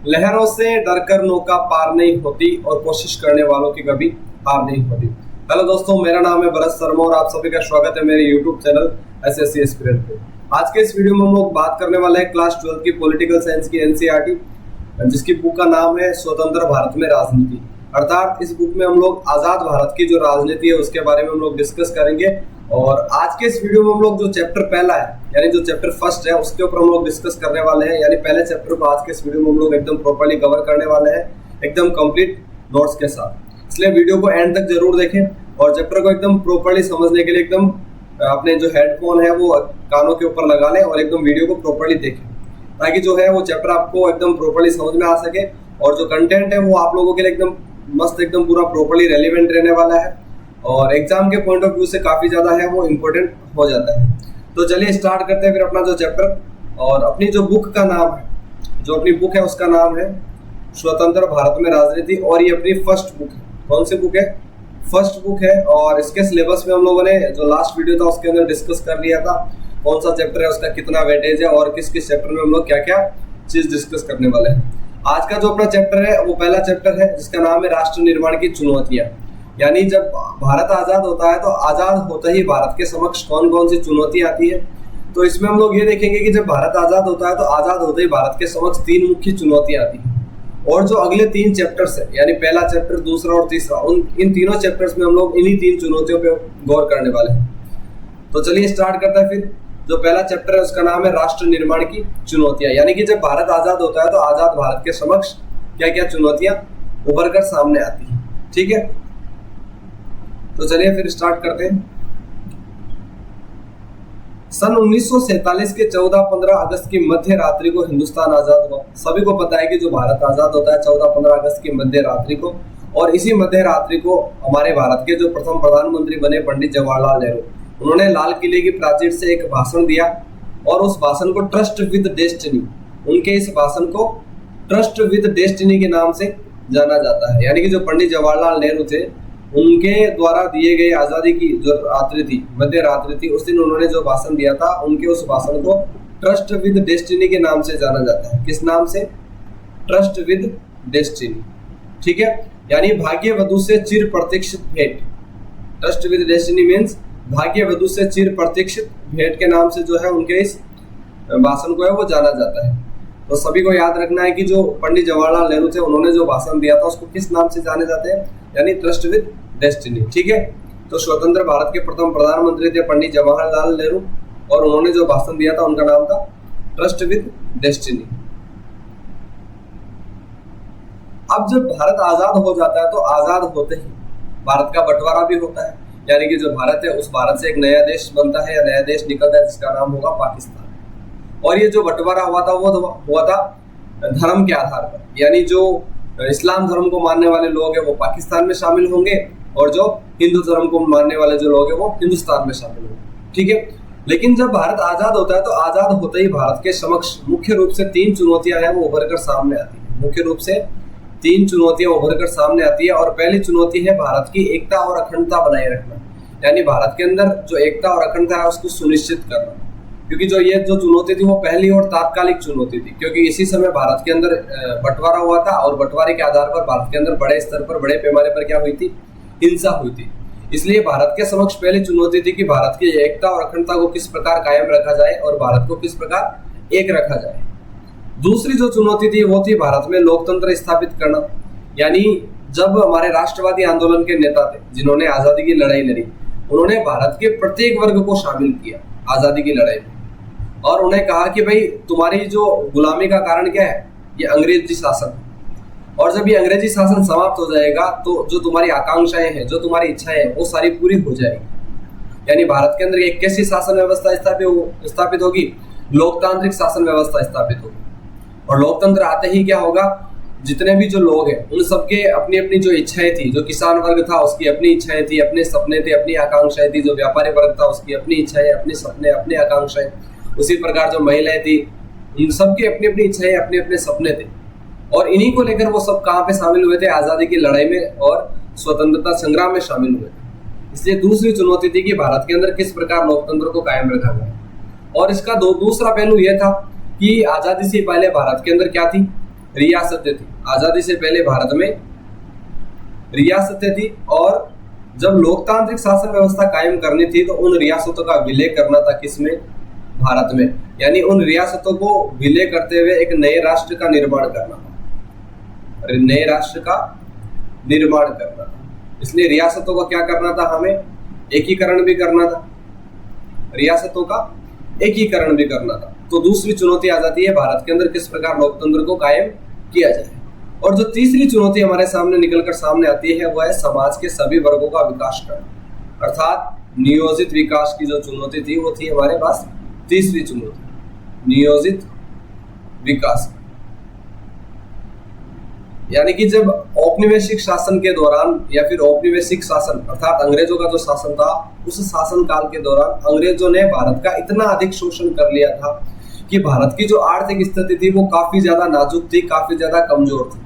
लहरों से डरकर नौका पार नहीं होती और कोशिश करने वालों की कभी हार नहीं होती। हेलो दोस्तों, मेरा नाम है भरत शर्मा और आप सभी का स्वागत है मेरे यूट्यूब चैनल एसएससी एस्पिरेंट पे। आज के इस वीडियो में हम लोग बात करने वाले हैं क्लास 12 की पॉलिटिकल साइंस की एनसीईआरटी, जिसकी बुक का नाम है स्वतंत्र भारत में राजनीति। अर्थात इस बुक में हम लोग आजाद भारत की जो राजनीति है उसके बारे में हम लोग डिस्कस करेंगे। और आज के इस वीडियो में हम लोग जो चैप्टर पहला है यानी जो चैप्टर फर्स्ट है उसके ऊपर हम लोग डिस्कस करने वाले हैं। यानी पहले चैप्टर को आज के इस वीडियो में हम लोग एकदम प्रॉपर्ली कवर करने वाले हैं, एकदम कंप्लीट नोट्स के साथ। इसलिए वीडियो को एंड तक जरूर देखें और चैप्टर को एकदम प्रॉपर्ली समझने के लिए एकदम अपने जो हेडफोन है वो कानों के ऊपर लगा लें और एकदम वीडियो को प्रॉपर्ली देखें, ताकि जो है वो चैप्टर आपको एकदम प्रॉपर्ली समझ में आ सके और जो कंटेंट है वो आप लोगों के लिए एकदम मस्त, एकदम पूरा प्रॉपर्ली रेलिवेंट रहने वाला है और एग्जाम के पॉइंट ऑफ व्यू से काफी ज्यादा है वो इम्पोर्टेंट हो जाता है। तो चलिए स्टार्ट करते हैं फिर अपना जो चैप्टर। और अपनी जो बुक का नाम है, जो अपनी बुक है उसका नाम है स्वतंत्र भारत में राजनीति और ये अपनी फर्स्ट बुक है। कौन सी बुक है? फर्स्ट बुक है। और इसके सिलेबस में हम लोगों ने जो लास्ट वीडियो था उसके अंदर डिस्कस कर लिया था कौन सा चैप्टर है, उसका कितना वेटेज है और किस किस चैप्टर में हम लोग क्या क्या चीज डिस्कस करने वाले हैं। आज का जो अपना चैप्टर है वो पहला चैप्टर है जिसका नाम है राष्ट्र निर्माण की चुनौतियां। यानी जब भारत आजाद होता है तो आजाद होते ही भारत के समक्ष कौन कौन सी चुनौती आती है। तो इसमें हम लोग ये देखेंगे कि जब भारत आजाद होता है तो आजाद होते ही भारत के समक्ष तीन मुख्य चुनौतियां आती हैं और जो अगले तीन चैप्टर्स है यानी पहला चैप्टर, दूसरा और तीसरा, इन तीनों चैप्टर्स में हम लोग इन्हीं तीन चुनौतियों पे गौर करने वाले हैं। तो चलिए स्टार्ट करते हैं। फिर जो पहला चैप्टर है उसका नाम है राष्ट्र निर्माण की चुनौतियां। यानी कि जब भारत आजाद होता है तो आजाद भारत के समक्ष क्या क्या चुनौतियां उभर कर सामने आती है। ठीक है, तो चलिए फिर स्टार्ट करते हैं। सन 1947 के 14-15 अगस्त की मध्य रात्रि को हिंदुस्तान आजाद हुआ। सभी को पता है कि जो भारत आजाद होता है 14-15 अगस्त की मध्य रात्रि को, और इसी मध्य रात्रि को हमारे भारत के जो प्रथम प्रधानमंत्री बने पंडित जवाहरलाल नेहरू, उन्होंने लाल किले की प्राचीर से एक भाषण दिया और उस भाषण को ट्रस्ट विद डेस्टिनी, उनके इस भाषण को ट्रस्ट विद डेस्टिनी के नाम से जाना जाता है। यानी कि जो पंडित जवाहरलाल नेहरू थे उनके द्वारा दिए गए आजादी की जो रात्रि थी, मध्य रात्रि थी, उस दिन उन्होंने जो भाषण दिया था उनके उस भाषण को ट्रस्ट विद डेस्टिनी के नाम से जाना जाता है। किस नाम से? Trust with destiny. ठीक है, यानी भाग्य वधु से चिर प्रतीक्षित भेंट। ट्रस्ट विद डेस्टिनी मीन्स भाग्य वधु से चिर प्रतीक्षित भेंट के नाम से जो है उनके इस भाषण को है वो जाना जाता है। तो सभी को याद रखना है कि जो पंडित जवाहरलाल नेहरू थे उन्होंने जो भाषण दिया था उसको किस नाम से जाने जाते हैं, यानी ट्रस्ट विद डेस्टिनी। ठीक है, तो स्वतंत्र भारत के प्रथम प्रधानमंत्री थे पंडित जवाहरलाल नेहरू और उन्होंने जो भाषण दिया था उनका नाम था ट्रस्ट विद डेस्टिनी। अब जब भारत आजाद हो जाता है तो आजाद होते ही भारत का बंटवारा भी होता है। यानी कि जो भारत है उस भारत से एक नया देश बनता है या नया देश निकलता है जिसका नाम होगा पाकिस्तान। और ये जो बंटवारा हुआ था वो हुआ था धर्म के आधार पर। यानी जो इस्लाम धर्म को मानने वाले लोग हैं वो पाकिस्तान में शामिल होंगे और जो हिंदू धर्म को मानने वाले जो लोग हैं वो हिंदुस्तान में शामिल होंगे। ठीक है, लेकिन जब भारत आजाद होता है तो आजाद होते ही भारत के समक्ष मुख्य रूप से तीन चुनौतियां हैं वो उभर कर सामने आती है। मुख्य रूप से तीन चुनौतियां उभर कर सामने आती है और पहली चुनौती है भारत की एकता और अखंडता बनाए रखना। यानी भारत के अंदर जो एकता और अखंडता है उसको सुनिश्चित करना। क्योंकि जो ये जो चुनौती थी वो पहली और तात्कालिक चुनौती थी, क्योंकि इसी समय भारत के अंदर बंटवारा हुआ था और बंटवारे के आधार पर भारत के अंदर बड़े स्तर पर, बड़े पैमाने पर क्या हुई थी? हिंसा हुई थी। इसलिए भारत के समक्ष पहली चुनौती थी कि भारत की एकता और अखंडता को किस प्रकार कायम रखा जाए और भारत को किस प्रकार एक रखा जाए। दूसरी जो चुनौती थी वो थी भारत में लोकतंत्र स्थापित करना। यानी जब हमारे राष्ट्रवादी आंदोलन के नेता थे जिन्होंने आजादी की लड़ाई लड़ी, उन्होंने भारत के प्रत्येक वर्ग को शामिल किया आजादी की लड़ाई में और उन्हें कहा कि भाई तुम्हारी जो गुलामी का कारण क्या है? ये अंग्रेजी शासन। और जब ये अंग्रेजी शासन समाप्त हो जाएगा तो जो तुम्हारी आकांक्षाएं हैं, जो तुम्हारी इच्छाएं हैं वो सारी पूरी हो जाएगी। यानी भारत के अंदर एक कैसी शासन व्यवस्था स्थापित होगी? लोकतांत्रिक शासन व्यवस्था स्थापित होगी। और लोकतंत्र आते ही क्या होगा? जितने भी जो लोग हैं उन सबके अपनी अपनी जो इच्छाएं थी, जो किसान वर्ग था उसकी अपनी इच्छाएं थी, अपने सपने थे, अपनी आकांक्षाएं थी, जो व्यापारी वर्ग था उसकी अपनी इच्छाएं, अपने सपने, अपनी आकांक्षाएं, उसी प्रकार जो महिलाएं थी उन सबकी अपनी अपनी इच्छाएं, अपने अपने सपने थे। और इन्हीं को लेकर वो सब कहाँ पे शामिल हुए थे? आजादी की लड़ाई में और स्वतंत्रता संग्राम में शामिल हुए थे। इसलिए दूसरी चुनौती थी कि भारत के अंदर किस प्रकार लोकतंत्र को कायम रखा जाए। और इसका दूसरा पहलू यह था कि आजादी से पहले भारत के अंदर क्या थी? रियासतें थी। आजादी से पहले भारत में रियासतें थी और जब लोकतांत्रिक शासन व्यवस्था कायम करनी थी तो उन रियासतों का विलय करना था किसमें? भारत में। यानी उन रियासतों को विलय करते हुए एक नए राष्ट्र का निर्माण करना था, नए राष्ट्र का निर्माण करना था। इसलिए रियासतों का क्या करना था? हमें एकीकरण भी करना था, रियासतों का एकीकरण भी करना था। तो दूसरी चुनौती आ जाती है भारत के अंदर किस प्रकार लोकतंत्र को कायम किया जाए। और जो तीसरी चुनौती हमारे सामने निकलकर सामने आती है वह है समाज के सभी वर्गों का विकास करना, अर्थात नियोजित विकास की जो चुनौती थी वो थी हमारे पास तीसरी चुनौती, नियोजित विकास। यानी कि जब औपनिवेशिक शासन के दौरान या फिर औपनिवेशिक शासन अर्थात अंग्रेजों का जो शासन था, उस शासन काल के दौरान अंग्रेजों ने भारत का इतना अधिक शोषण कर लिया था कि भारत की जो आर्थिक स्थिति थी वो काफी ज्यादा नाजुक थी, काफी ज्यादा कमजोर थी।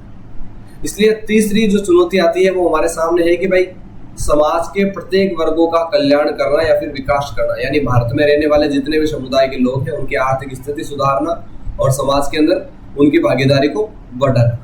इसलिए तीसरी जो चुनौती आती है वो हमारे सामने है कि भाई समाज के प्रत्येक वर्गों का कल्याण करना या फिर विकास करना, यानी भारत में रहने वाले जितने भी समुदाय के लोग हैं उनकी आर्थिक स्थिति सुधारना और समाज के अंदर उनकी भागीदारी को बढ़ाना।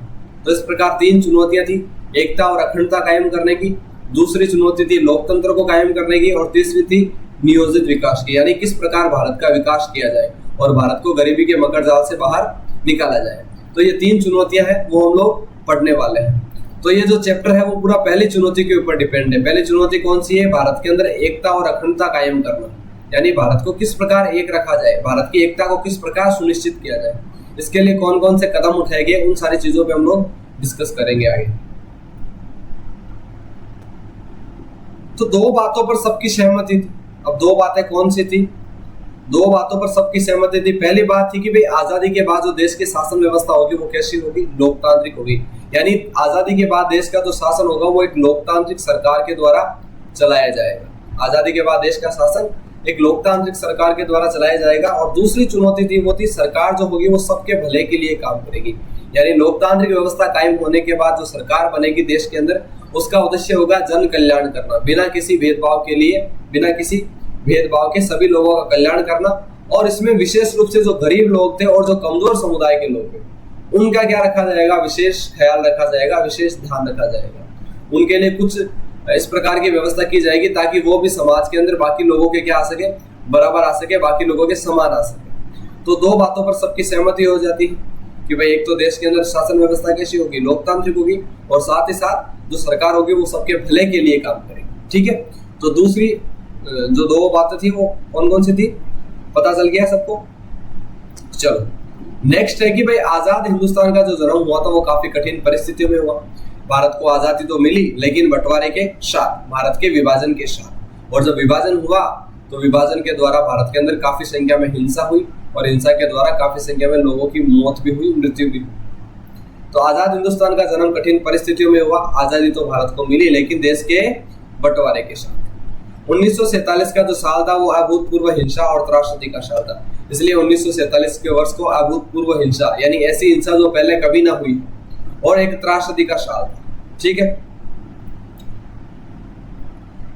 तो इस प्रकार तीन चुनौतियां थी, एकता और अखंडता कायम करने की, दूसरी चुनौती थी लोकतंत्र को कायम करने की और तीसरी थी नियोजित विकास की, यानी किस प्रकार भारत का विकास किया जाए और भारत को गरीबी के मकर जाल से बाहर निकाला जाए। तो ये तीन चुनौतियां हैं वो हम लोग पढ़ने वाले हैं। तो ये जो चैप्टर है वो पूरा पहली चुनौती के ऊपर डिपेंड है। पहली चुनौती कौन सी है? भारत के अंदर एकता और अखंडता कायम करना, यानी भारत को किस प्रकार एक रखा जाए, भारत की एकता को किस प्रकार सुनिश्चित किया जाए, इसके लिए कौन कौन से कदम उठाए गए, उन सारी चीजों पे हम लोग डिस्कस करेंगे आगे। तो दो बातों पर सबकी सहमति थी। अब दो बातें कौन सी थी? दो बातों पर सबकी सहमति थी। पहली बात थी कि भाई आजादी के बाद जो देश की शासन व्यवस्था होगी वो कैसी होगी? लोकतांत्रिक होगी। यानी आजादी के बाद देश का जो शासन होगा वो एक लोकतांत्रिक सरकार के द्वारा चलाया जाएगा। आजादी के बाद देश का शासन एक लोकतांत्रिक सरकार के द्वारा चलाया जाएगा। और दूसरी चुनौती थी वो थी सरकार जो होगी वो सबके भले के लिए काम करेगी। यानी लोकतांत्रिक व्यवस्था कायम होने के बाद जो सरकार बनेगी देश के अंदर, उसका उद्देश्य होगा जन कल्याण करना, बिना किसी भेदभाव के लिए, बिना किसी भेदभाव के सभी लोगों का कल्याण करना। और इसमें विशेष रूप से जो गरीब लोग थे और जो कमजोर समुदाय के लोग थे उनका क्या रखा जाएगा? विशेष ख्याल रखा जाएगा, विशेष ध्यान रखा जाएगा। उनके लिए कुछ इस प्रकार की व्यवस्था की जाएगी ताकि वो भी समाज के अंदर बाकी लोगों के क्या आ सके? बराबर आ सके, बाकी लोगों के समान आ सके। तो दो बातों पर सबकी सहमति हो जाती है कि भाई एक तो देश के अंदर शासन व्यवस्था कैसी होगी? लोकतांत्रिक होगी, और साथ ही साथ जो सरकार होगी वो सबके भले के लिए काम करेगी। ठीक है, तो दूसरी जो दो बातें थी वो कौन कौन सी थी? पता चल गया सबको? चलो नेक्स्ट है कि भाई आजाद हिंदुस्तान का जो जन्म हुआ था वो काफी कठिन परिस्थितियों में हुआ। भारत को आजादी तो मिली लेकिन बंटवारे के साथ, भारत के विभाजन के साथ। और जब विभाजन हुआ तो विभाजन के द्वारा भारत के अंदर काफी संख्या में हिंसा हुई और हिंसा के द्वारा काफी संख्या में लोगों की मौत भी हुई, मृत्यु भी हुई। तो आजाद हिंदुस्तान का जन्म कठिन परिस्थितियों में हुआ। आजादी तो भारत को मिली लेकिन देश के बंटवारे के साथ। 1947 का जो साल था वो अभूतपूर्व हिंसा और त्रासदी का साल था। इसलिए 1947 के वर्ष को अभूतपूर्व हिंसा, यानी ऐसी हिंसा जो पहले कभी ना हुई, और एक त्रासदी का साल था। ठीक है,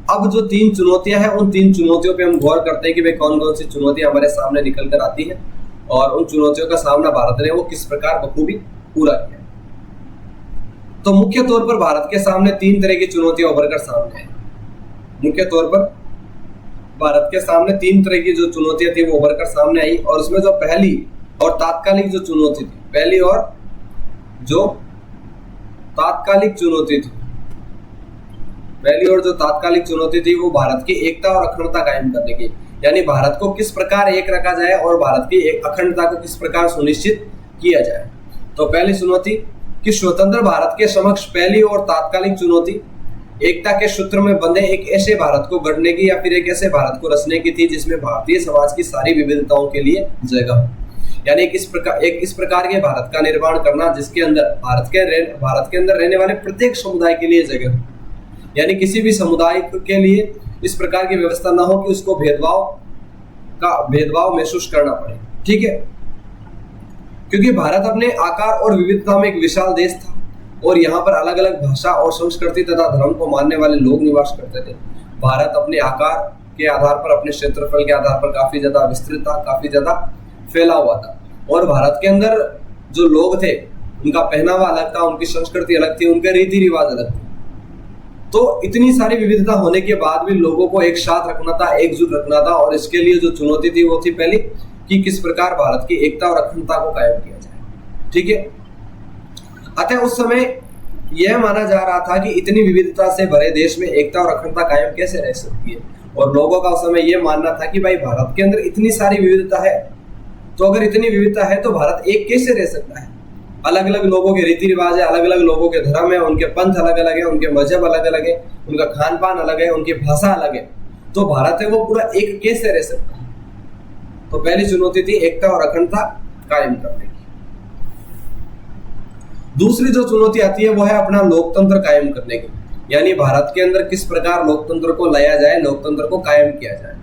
अब जो तीन चुनौतियां हैं उन तीन चुनौतियों पे हम गौर करते हैं कि भाई कौन कौन सी चुनौतियां हमारे सामने निकल कर आती है और उन चुनौतियों का सामना भारत ने वो किस प्रकार बखूबी पूरा किया। तो मुख्य तौर पर भारत के सामने तीन तरह की चुनौतियां उभर कर सामने आई। मुख्य तौर पर भारत के सामने तीन तरह की जो चुनौतियां थी वो उभर कर सामने आई। और उसमें जो पहली और तात्कालिक जो चुनौती थी, पहली और जो तात्कालिक चुनौती थी, पहली और जो तात्कालिक चुनौती थी वो भारत की एकता और अखंडता कायम करने की, यानी भारत को किस प्रकार एक रखा जाए और भारत की एक अखंडता को किस प्रकार सुनिश्चित किया जाए। तो पहली चुनौती कि स्वतंत्र भारत के समक्ष पहली और तात्कालिक चुनौती एकता के सूत्र में बंधे एक ऐसे भारत को गढ़ने की या फिर एक ऐसे भारत को रचने की थी जिसमें भारतीय समाज की सारी विविधताओं के लिए जगह हो। यानी एक इस प्रकार के भारत का निर्माण करना जिसके अंदर भारत के अंदर रहने वाले प्रत्येक समुदाय के लिए जगह हो। यानी किसी भी समुदाय के लिए इस प्रकार की व्यवस्था ना हो कि उसको भेदभाव महसूस करना पड़े। ठीक है, क्योंकि भारत अपने आकार और विविधता में एक विशाल देश था और यहाँ पर अलग अलग भाषा और संस्कृति तथा धर्म को मानने वाले लोग निवास करते थे। भारत अपने आकार के आधार पर, अपने क्षेत्रफल के आधार पर काफी ज्यादा विस्तृत था, काफी ज्यादा फैला हुआ था। और भारत के अंदर जो लोग थे उनका पहनावा अलग था, उनकी संस्कृति अलग थी, उनके रीति रिवाज अलग थे। तो इतनी सारी विविधता होने के बाद भी लोगों को एक साथ रखना था, एकजुट रखना था, और इसके लिए जो चुनौती थी वो थी पहली कि किस प्रकार भारत की एकता और अखंडता को कायम किया जाए। ठीक है, अतः उस समय यह माना जा रहा था कि इतनी विविधता से भरे देश में एकता और अखंडता कायम कैसे रह सकती है, और लोगों का उस समय यह मानना था कि भाई भारत के अंदर इतनी सारी विविधता है, तो अगर इतनी विविधता है तो भारत एक कैसे रह सकता है। अलग अलग लोगों के रीति रिवाज है, अलग अलग लोगों के धर्म है, उनके पंथ अलग अलग है, उनके मजहब अलग अलग है, उनका खान पान अलग है, उनकी भाषा अलग है, तो भारत है वो पूरा एक कैसे रह सकता है। तो पहली चुनौती थी एकता और अखंडता कायम करने की। दूसरी जो चुनौती आती है वो है अपना लोकतंत्र कायम करने की, यानी भारत के अंदर किस प्रकार लोकतंत्र को लाया जाए, लोकतंत्र को कायम किया जाए।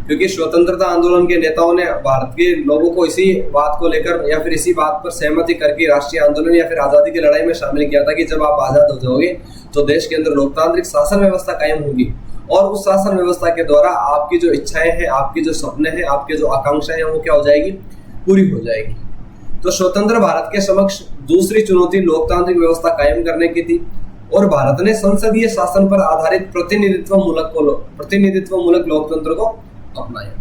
क्योंकि स्वतंत्रता आंदोलन के नेताओं ने भारत के लोगों को इसी बात को लेकर या फिर इसी बात पर सहमति करके राष्ट्रीय आंदोलन या फिर आजादी की लड़ाई में शामिल किया था कि जब आप आजाद हो जाओगे तो देश के अंदर लोकतांत्रिक शासन व्यवस्था कायम होगी, और उस शासन व्यवस्था के द्वारा आपकी जो इच्छाएं हैं, आपकी जो सपने हैं, आपके जो आकांक्षाएं हैं, वो क्या हो जाएगी, पूरी हो जाएगी। तो स्वतंत्र भारत के समक्ष दूसरी चुनौती लोकतांत्रिक व्यवस्था कायम करने की थी, और भारत ने संसदीय शासन पर आधारित प्रतिनिधित्व मूलक लोकतंत्र को अपनाया।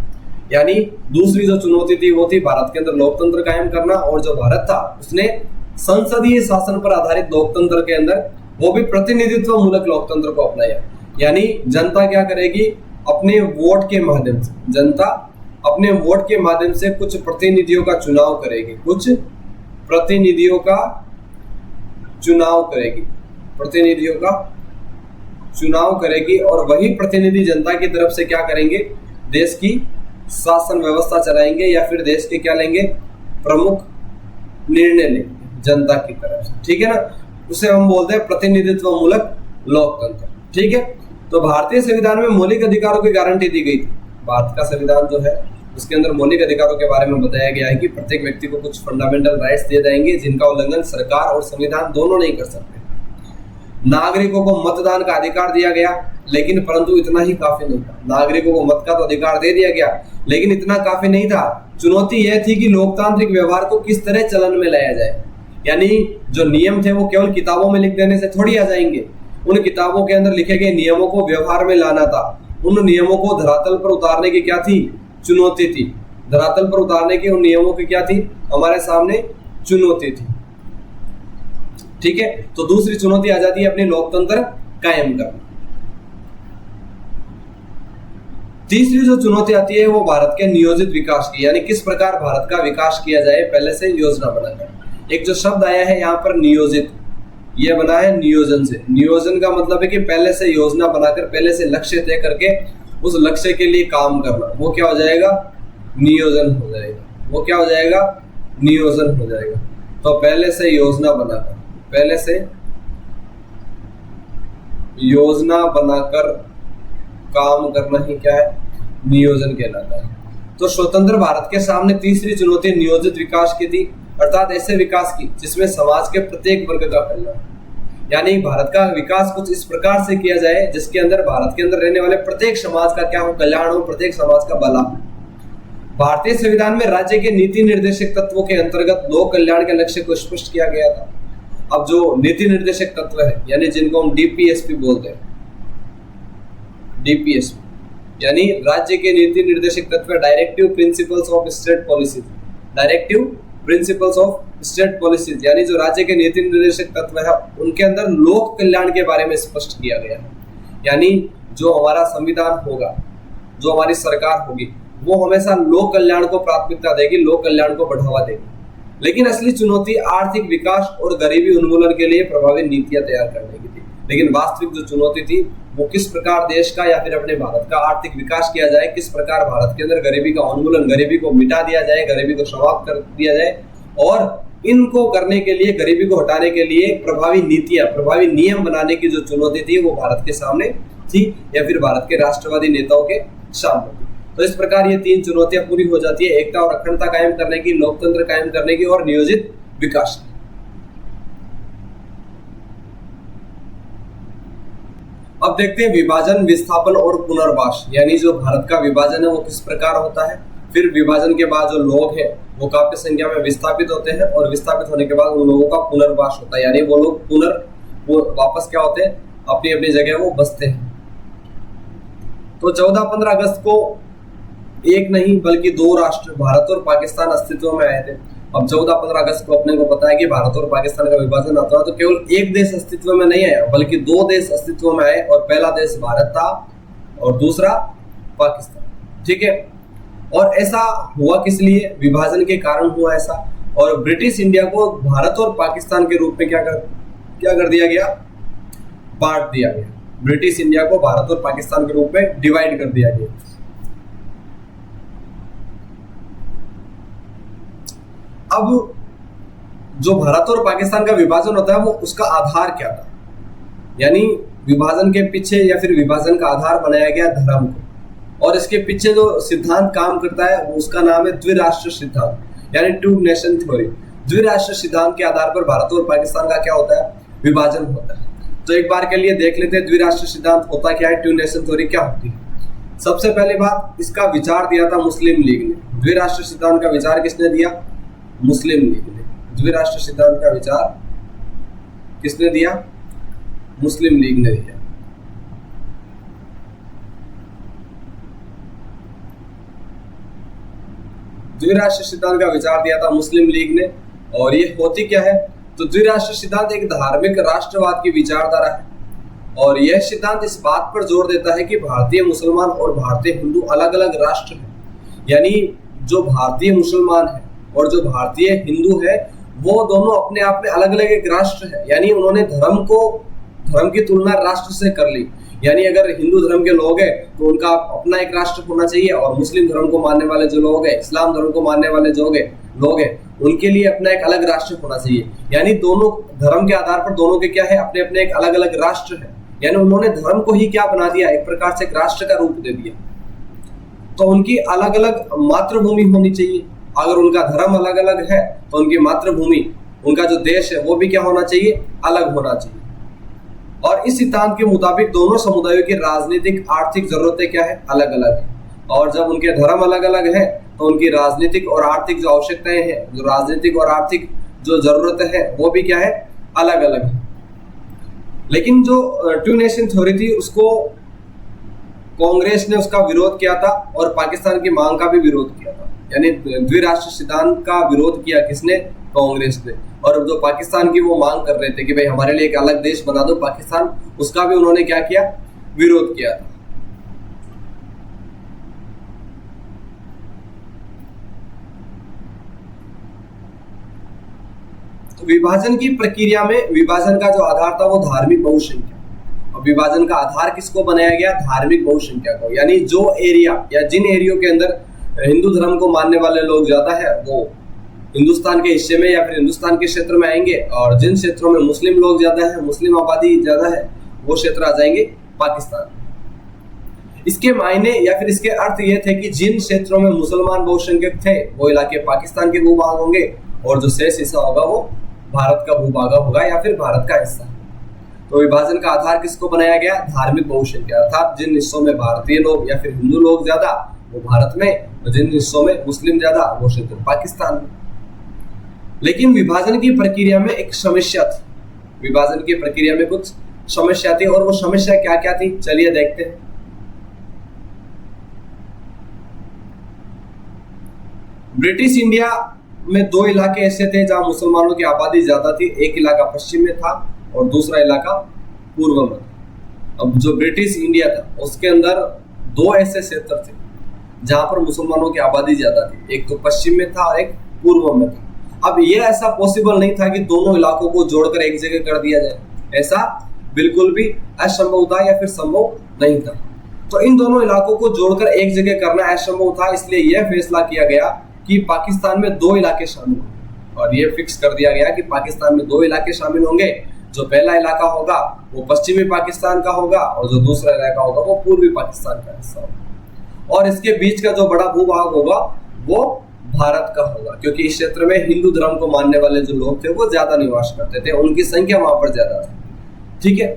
यानी दूसरी जो चुनौती थी वो थी भारत के अंदर लोकतंत्र कायम करना, और जो भारत था उसने संसदीय शासन पर आधारित लोकतंत्र के अंदर वो भी प्रतिनिधित्व मूलक लोकतंत्र को अपनाया। यानी जनता क्या करेगी, अपने वोट के माध्यम से, जनता अपने वोट के माध्यम से कुछ प्रतिनिधियों का चुनाव करेगी, कुछ प्रतिनिधियों का चुनाव करेगी, प्रतिनिधियों का चुनाव करेगी, और वही प्रतिनिधि जनता की तरफ से क्या करेंगे, देश की शासन व्यवस्था चलाएंगे, या फिर देश के क्या लेंगे, प्रमुख निर्णय लेंगे जनता की तरफ से। ठीक है ना, उसे हम बोलते हैं प्रतिनिधित्व मूलक लोकतंत्र। ठीक है, तो भारतीय संविधान में मौलिक अधिकारों की गारंटी दी गई थी। भारत का संविधान जो है उसके अंदर मौलिक अधिकारों के बारे में बताया गया है कि प्रत्येक व्यक्ति को कुछ फंडामेंटल राइट्स दिए जाएंगे जिनका उल्लंघन सरकार और संविधान दोनों नहीं कर सकते। नागरिकों को मतदान का अधिकार दिया गया, लेकिन परंतु इतना ही काफी नहीं था। नागरिकों को मत का तो अधिकार दे दिया गया, लेकिन इतना काफी नहीं था। चुनौती यह थी कि लोकतांत्रिक व्यवहार को किस तरह चलन में लाया जाए। यानी जो नियम थे वो केवल किताबों में लिख देने से थोड़ी आ जाएंगे, उन किताबों के अंदर लिखे गए नियमों को व्यवहार में लाना था। उन नियमों को धरातल पर उतारने की क्या थी, चुनौती थी। धरातल पर उतारने की उन नियमों की क्या थी, हमारे सामने चुनौती थी। ठीक है, तो दूसरी चुनौती आ जाती है अपनी लोकतंत्र कायम करना। तीसरी जो चुनौती आती है वो भारत के नियोजित विकास की, यानी किस प्रकार भारत का विकास किया जाए पहले से योजना बनाकर। एक जो शब्द आया है यहाँ पर नियोजित, यह बना है नियोजन से। नियोजन का मतलब है कि पहले से योजना बनाकर, पहले से लक्ष्य तय करके उस लक्ष्य के लिए काम करना, वो क्या हो जाएगा, नियोजन हो जाएगा। वो क्या हो जाएगा, नियोजन हो जाएगा। तो पहले से योजना बनाकर, पहले से योजना बनाकर काम करना ही क्या है, नियोजन कहलाता है। तो स्वतंत्र भारत के सामने तीसरी चुनौती नियोजित विकास की थी, अर्थात ऐसे विकास की जिसमें समाज के प्रत्येक वर्ग का कल्याण, यानी भारत का विकास कुछ इस प्रकार से किया जाए जिसके अंदर भारत के अंदर रहने वाले प्रत्येक समाज का क्या हो, कल्याण हो, प्रत्येक समाज का भला। भारतीय संविधान में राज्य के नीति निर्देशक तत्वों के अंतर्गत लोक कल्याण के लक्ष्य को स्पष्ट किया गया था। अब जो नीति निर्देशक तत्व है, यानी जिनको हम डीपीएसपी बोलते हैं, डीपीएसपी यानी राज्य के नीति निर्देशक तत्व, directive principles of state policies, directive principles of state policies, यानी जो राज्य के नीति निर्देशक तत्व है उनके अंदर लोक कल्याण के बारे में स्पष्ट किया गया है। यानी जो हमारा संविधान होगा, जो हमारी सरकार होगी, वो हमेशा लोक कल्याण को प्राथमिकता देगी, लोक कल्याण को बढ़ावा देगी। लेकिन असली चुनौती आर्थिक विकास और गरीबी उन्मूलन के लिए प्रभावी नीतियां तैयार करने की थी। लेकिन वास्तविक जो चुनौती थी वो किस प्रकार देश का या फिर अपने भारत का आर्थिक विकास किया जाए, किस प्रकार भारत के अंदर गरीबी का उन्मूलन, गरीबी को मिटा दिया जाए, गरीबी को समाप्त कर दिया जाए, और इनको करने के लिए, गरीबी को हटाने के लिए प्रभावी नीतियां, प्रभावी नियम बनाने की जो चुनौती थी वो भारत के सामने थी, या फिर भारत के राष्ट्रवादी नेताओं के सामने थी। तो इस प्रकार ये तीन चुनौतियां पूरी हो जाती है, एकता और अखंडता कायम करने की, लोकतंत्र कायम करने की, और नियोजित विकास की। अब देखते हैं विभाजन, विस्थापन और पुनर्वास, यानी जो भारत का विभाजन है वो किस प्रकार होता है, फिर विभाजन के बाद जो लोग हैं वो काफी संख्या में विस्थापित होते हैं और विस्थापित होने के बाद उन लोगों का पुनर्वास होता है, यानी वो लोग वापस क्या होते हैं, अपनी अपनी जगह वो बसते हैं। तो 14-15 अगस्त को एक नहीं बल्कि दो राष्ट्र भारत और पाकिस्तान अस्तित्व में आए थे। अब 14-15 अगस्त को अपने को पता है कि भारत और पाकिस्तान का विभाजन होता है, तो केवल एक देश अस्तित्व में नहीं आया बल्कि दो देश अस्तित्व में आए, और पहला देश भारत था और दूसरा पाकिस्तान। ठीक है, और ऐसा हुआ किस लिए, विभाजन के कारण हुआ ऐसा। और ब्रिटिश इंडिया को भारत और पाकिस्तान के रूप में क्या कर दिया गया, बांट दिया गया। ब्रिटिश इंडिया को भारत और पाकिस्तान के रूप में डिवाइड कर दिया गया। अब जो भारत और पाकिस्तान का विभाजन होता है वो उसका आधार क्या था, यानी विभाजन के पीछे या फिर विभाजन का आधार बनाया गया धर्म को, और इसके पीछे जो सिद्धांत काम करता है उसका नाम है द्विराष्ट्र सिद्धांत, यानी टू नेशन थ्योरी। द्विराष्ट्र सिद्धांत के आधार पर भारत और पाकिस्तान का क्या होता है, विभाजन होता है। तो एक बार के लिए देख लेते हैं द्विराष्ट्र सिद्धांत होता क्या है, टू नेशन थ्योरी क्या होती है। सबसे पहली बात, इसका विचार दिया था मुस्लिम लीग ने। द्विराष्ट्र सिद्धांत का विचार किसने दिया, मुस्लिम लीग ने। द्विराष्ट्र सिद्धांत का विचार किसने दिया, मुस्लिम लीग ने दिया। द्विराष्ट्र सिद्धांत का विचार दिया था मुस्लिम लीग ने, और ये होती क्या है, तो द्विराष्ट्र सिद्धांत एक धार्मिक राष्ट्रवाद की विचारधारा है, और यह सिद्धांत इस बात पर जोर देता है कि भारतीय मुसलमान और भारतीय हिंदू अलग अलग राष्ट्र हैं। यानी जो भारतीय मुसलमान है और जो भारतीय हिंदू है वो दोनों अपने आप में अलग अलग एक राष्ट्र है। यानी उन्होंने धर्म की तुलना राष्ट्र से कर ली। यानी अगर हिंदू धर्म के लोग हैं तो उनका अपना एक राष्ट्र होना चाहिए, और मुस्लिम धर्म को मानने वाले जो लोग हैं, इस्लाम धर्म को मानने वाले जो लोग हैं, उनके लिए अपना एक अलग राष्ट्र होना चाहिए। यानी दोनों धर्म के आधार पर दोनों के क्या है, अपने अपने एक अलग अलग राष्ट्र है। यानी उन्होंने धर्म को ही क्या बना दिया, एक प्रकार से एक राष्ट्र का रूप दे दिया। तो उनकी अलग अलग मातृभूमि होनी चाहिए। अगर उनका धर्म अलग अलग है तो उनकी मातृभूमि, उनका जो देश है वो भी क्या होना चाहिए, अलग होना चाहिए। और इस सिद्धांत के मुताबिक दोनों समुदायों की राजनीतिक आर्थिक जरूरतें क्या है, अलग अलग है। और जब उनके धर्म अलग अलग है तो उनकी राजनीतिक और आर्थिक जो आवश्यकताएं हैं, जो राजनीतिक और आर्थिक जो जरूरतें हैं वो भी क्या है, अलग अलग है। लेकिन जो टू नेशन थ्योरी थी उसको कांग्रेस ने उसका विरोध किया था, और पाकिस्तान की मांग का भी विरोध किया था। यानी द्विराष्ट्र सिद्धांत का विरोध किया किसने, कांग्रेस ने। और जो पाकिस्तान की वो मांग कर रहे थे कि भाई हमारे लिए एक अलग देश बना दो पाकिस्तान, उसका भी उन्होंने क्या किया, विरोध किया था। तो विभाजन की प्रक्रिया में विभाजन का जो आधार था वो धार्मिक बहुसंख्या। और विभाजन का आधार किसको बनाया गया, धार्मिक बहुसंख्या को। यानी जो एरिया या जिन एरियो के अंदर हिंदू धर्म को मानने वाले लोग ज्यादा है वो हिंदुस्तान के हिस्से में या फिर हिंदुस्तान के क्षेत्र में आएंगे, और जिन क्षेत्रों में मुस्लिम लोग ज्यादा है, मुस्लिम आबादी ज्यादा है, वो क्षेत्र आ जाएंगे पाकिस्तान। इसके मायने या फिर इसके अर्थ ये थे कि जिन क्षेत्रों में मुसलमान बहुसंख्यक थे वो इलाके पाकिस्तान के भूभाग होंगे, और जो शेष हिस्सा होगा वो भारत का भूभाग होगा या फिर भारत का हिस्सा। तो विभाजन का आधार किसको बनाया गया, धार्मिक बहुसंख्या, अर्थात जिन हिस्सों में भारतीय लोग या फिर हिंदू लोग ज्यादा वो भारत में, और जिन हिस्सों में मुस्लिम ज्यादा वो क्षेत्र पाकिस्तान में। लेकिन विभाजन की प्रक्रिया में एक समस्या थी, विभाजन की प्रक्रिया में कुछ समस्या थी, और वो समस्या क्या क्या थी चलिए देखते हैं। ब्रिटिश इंडिया में दो इलाके ऐसे थे जहां मुसलमानों की आबादी ज्यादा थी। एक इलाका पश्चिम में था और दूसरा इलाका पूर्व में था। अब जो ब्रिटिश इंडिया था उसके अंदर दो ऐसे क्षेत्र थे जहां पर मुसलमानों की आबादी ज्यादा थी, एक तो पश्चिम में था और एक पूर्व में था। अब ये ऐसा पॉसिबल नहीं था कि दोनों इलाकों को जोड़कर एक जगह कर दिया जाए, ऐसा बिल्कुल भी असंभव था या फिर संभव नहीं था। तो इन दोनों इलाकों को जोड़कर एक जगह करना असंभव था, इसलिए यह फैसला किया गया कि पाकिस्तान में दो इलाके शामिल होंगे, और ये फिक्स कर दिया गया कि पाकिस्तान में दो इलाके शामिल होंगे। जो पहला इलाका होगा वो पश्चिमी पाकिस्तान का होगा, और जो दूसरा इलाका होगा वो पूर्वी पाकिस्तान का हिस्सा होगा, और इसके बीच का जो बड़ा भूभाग होगा वो भारत का होगा, क्योंकि इस क्षेत्र में हिंदू धर्म को मानने वाले जो लोग थे वो ज्यादा निवास करते थे, उनकी संख्या वहां पर ज्यादा थी। ठीक है,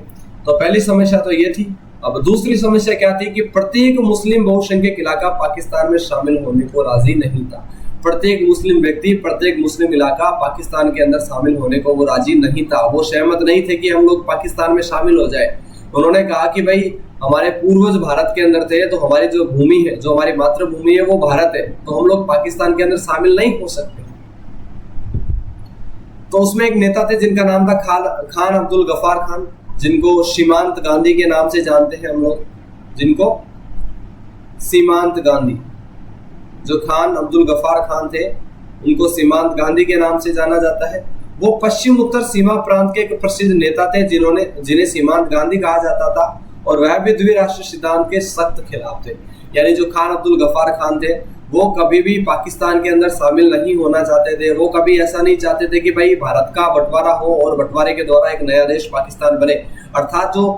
तो पहली समस्या तो ये थी। अब दूसरी समस्या क्या थी कि प्रत्येक मुस्लिम बहुसंख्यक इलाका पाकिस्तान में शामिल होने को राजी नहीं था। प्रत्येक मुस्लिम व्यक्ति, प्रत्येक मुस्लिम इलाका पाकिस्तान के अंदर शामिल होने को वो राजी नहीं था, वो सहमत नहीं थे कि हम लोग पाकिस्तान में शामिल हो जाए। उन्होंने कहा कि भाई हमारे पूर्वज भारत के अंदर थे, तो हमारी जो भूमि है, जो हमारी मातृभूमि है वो भारत है, तो हम लोग पाकिस्तान के अंदर शामिल नहीं हो सकते। तो उसमें एक नेता थे जिनका नाम था खान अब्दुल गफ्फार खान, जिनको सीमांत गांधी के नाम से जानते हैं हम लोग, जिनको सीमांत गांधी, जो खान अब्दुल गफ्फार खान थे उनको सीमांत गांधी के नाम से जाना जाता है। वो पश्चिम उत्तर सीमा प्रांत के एक प्रसिद्ध नेता थे जिन्हें सीमांत गांधी कहा जाता था, और वह भी द्विराष्ट्र सिद्धांत के सख्त खिलाफ थे। यानी जो खान अब्दुल गफ्फार खान थे वो कभी भी पाकिस्तान के अंदर शामिल नहीं होना चाहते थे। वो कभी ऐसा नहीं चाहते थे कि भाई भारत का बंटवारा हो और बंटवारे के द्वारा एक नया देश पाकिस्तान बने। अर्थात जो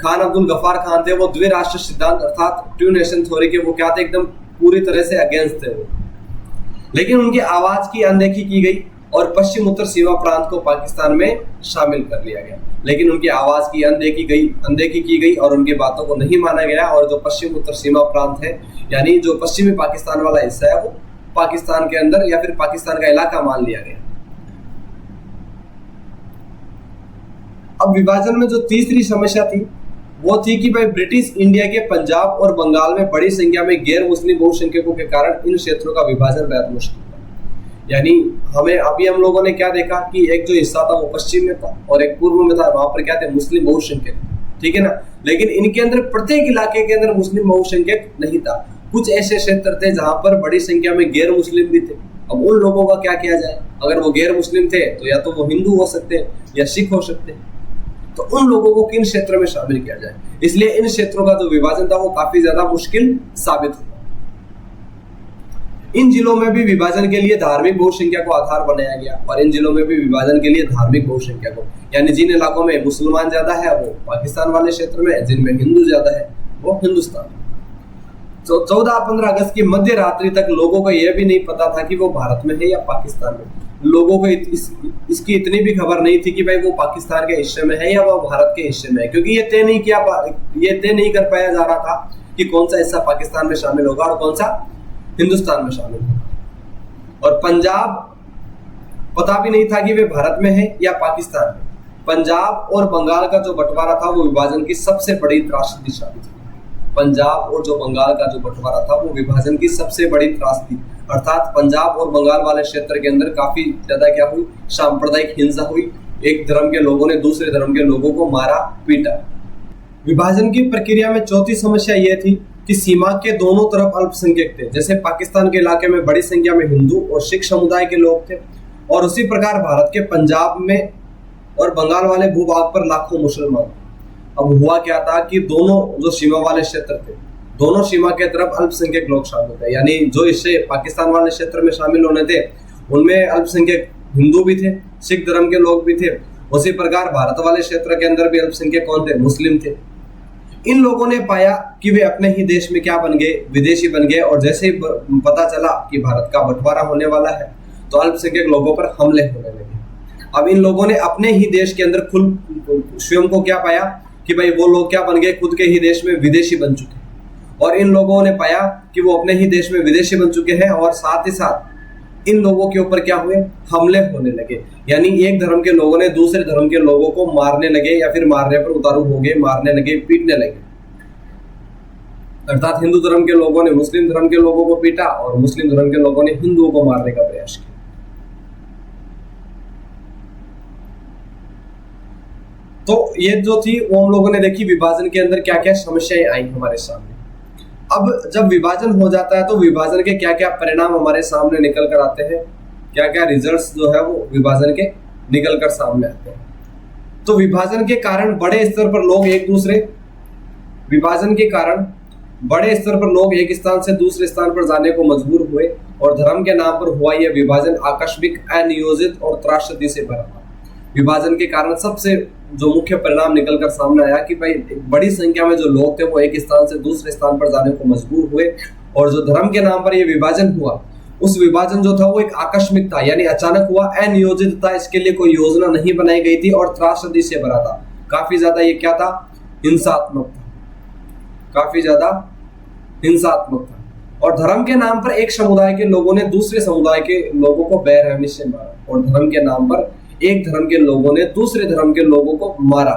खान अब्दुल गफ्फार खान थे वो द्विराष्ट्र सिद्धांत अर्थात टू नेशन थ्योरी के वो क्या थे, एकदम पूरी तरह से अगेंस्ट थे वो। लेकिन उनकी आवाज की अनदेखी की गई और पश्चिम उत्तर सीमा प्रांत को पाकिस्तान में शामिल कर लिया गया। लेकिन उनकी आवाज की अनदेखी की गई और उनकी बातों को नहीं माना गया, और जो पश्चिम उत्तर सीमा प्रांत है यानी जो पश्चिमी पाकिस्तान वाला हिस्सा है वो पाकिस्तान के अंदर या फिर पाकिस्तान का इलाका मान लिया गया। अब विभाजन में जो तीसरी समस्या थी वो थी कि भाई ब्रिटिश इंडिया के पंजाब और बंगाल में बड़ी संख्या में गैर मुस्लिम बहुसंख्यकों के कारण इन क्षेत्रों का विभाजन बेहद मुश्किल था। यानी हम लोगों ने क्या देखा कि एक जो हिस्सा था वो पश्चिम में था और एक पूर्व में था, वहां पर क्या थे, मुस्लिम बहुसंख्यक, ठीक है ना। लेकिन इनके अंदर प्रत्येक इलाके के अंदर मुस्लिम बहुसंख्यक नहीं था। कुछ ऐसे क्षेत्र थे जहां पर बड़ी संख्या में गैर मुस्लिम भी थे। अब उन लोगों का क्या किया जाए? अगर वो गैर मुस्लिम थे तो या तो वो हिंदू हो सकते हैं या सिख हो सकते हैं, तो उन लोगों को किन क्षेत्र में शामिल किया जाए? इसलिए इन क्षेत्रों का जो विभाजन था वो काफी ज्यादा मुश्किल साबित हुआ। इन जिलों में भी विभाजन के लिए धार्मिक बहुसंख्या को आधार बनाया गया, और इन जिलों में भी विभाजन के लिए धार्मिक बहुसंख्या को, यानी जिन इलाकों में मुसलमान ज्यादा है वो पाकिस्तान वाले क्षेत्र में, जिनमें हिंदू ज्यादा है वो हिंदुस्तान। तो 14-15 अगस्त की मध्य रात्रि तक लोगों को यह भी नहीं पता था कि वो भारत में है या पाकिस्तान में। लोगों को इसकी इतनी भी खबर नहीं थी कि भाई वो पाकिस्तान के हिस्से में है या वो भारत के हिस्से में है, क्योंकि ये तय नहीं कर पाया जा रहा था कि कौन सा हिस्सा पाकिस्तान में शामिल होगा और कौन सा हिंदुस्तान में शामिल होगा। और पंजाब पता भी नहीं था कि वे भारत में है या पाकिस्तान में। पंजाब और बंगाल का जो बंटवारा था वो विभाजन की सबसे बड़ी त्रासदी साबित हुई। पंजाब और जो बंगाल का जो बंटवारा था वो विभाजन की सबसे बड़ी त्रासदी, अर्थात पंजाब और बंगाल वाले क्षेत्र के अंदर काफी ज्यादा क्या हुई, सांप्रदायिक हिंसा हुई। एक धर्म के लोगों ने दूसरे धर्म के लोगों को मारा पीटा। विभाजन की प्रक्रिया में चौथी समस्या यह थी कि सीमा के दोनों तरफ अल्पसंख्यक थे। जैसे पाकिस्तान के इलाके में बड़ी संख्या में हिंदू और सिख समुदाय के लोग थे, और उसी प्रकार भारत के पंजाब में और बंगाल वाले भूभाग पर लाखों मुसलमान। अब हुआ क्या था कि दोनों जो सीमा वाले क्षेत्र थे, दोनों सीमा के तरफ अल्पसंख्यक लोग शामिल थे। यानी जो इससे पाकिस्तान वाले क्षेत्र में शामिल होने थे उनमें अल्पसंख्यक हिंदू भी थे, सिख धर्म के लोग भी थे। उसी प्रकार भारत वाले क्षेत्र के अंदर भी अल्पसंख्यक कौन थे? मुस्लिम थे। इन लोगों ने पाया कि वे अपने ही देश में क्या बन गए, विदेशी बन गए, और जैसे ही पता चला कि भारत का बंटवारा होने वाला है तो अल्पसंख्यक लोगों पर हमले होने लगे। अब इन लोगों ने अपने ही देश के अंदर स्वयं को क्या पाया कि भाई वो लोग क्या बन गए, खुद के ही देश में विदेशी बन चुके हैं। और इन लोगों ने पाया कि वो अपने ही देश में विदेशी बन चुके हैं, और साथ ही साथ इन लोगों के ऊपर क्या हुए, हमले होने लगे। यानी एक धर्म के लोगों ने दूसरे धर्म के लोगों को मारने लगे, या फिर मारने पर उतारू हो गए, मारने लगे, पीटने लगे। अर्थात हिंदू धर्म के लोगों ने मुस्लिम धर्म के लोगों को पीटा और मुस्लिम धर्म के लोगों ने हिंदुओं को मारने का प्रयास किया। तो ये जो थी वो हम लोगों ने देखी विभाजन के अंदर क्या क्या समस्याएं आई हमारे सामने। अब जब विभाजन हो जाता है तो विभाजन के क्या क्या परिणाम हमारे सामने निकल कर आते हैं, क्या क्या रिजल्ट्स जो है वो विभाजन के निकल कर सामने आते हैं। तो विभाजन के कारण बड़े स्तर पर लोग एक स्थान से दूसरे स्थान पर जाने को मजबूर हुए, और धर्म के नाम पर हुआ यह विभाजन आकस्मिक, अनियोजित और त्रासदी से भरा था। विभाजन के कारण सबसे जो मुख्य परिणाम निकल कर सामने आया कि भाई बड़ी संख्या में जो लोग थे वो एक स्थान से दूसरे स्थान पर जाने को मजबूर हुए, और जो धर्म के नाम पर यह विभाजन हुआ उस विभाजन जो था वो एक आकस्मिक था, यानी अचानक हुआ, अनियोजित था, इसके लिए कोई योजना नहीं बनाई गई थी, और त्रासदी से भरा था। काफी ज्यादा ये क्या था, हिंसात्मक था, काफी ज्यादा हिंसात्मक था। और धर्म के नाम पर एक समुदाय के लोगों ने दूसरे समुदाय के लोगों को बेरहमी से मारा, और धर्म के नाम पर एक धर्म के लोगों ने दूसरे धर्म के लोगों को मारा।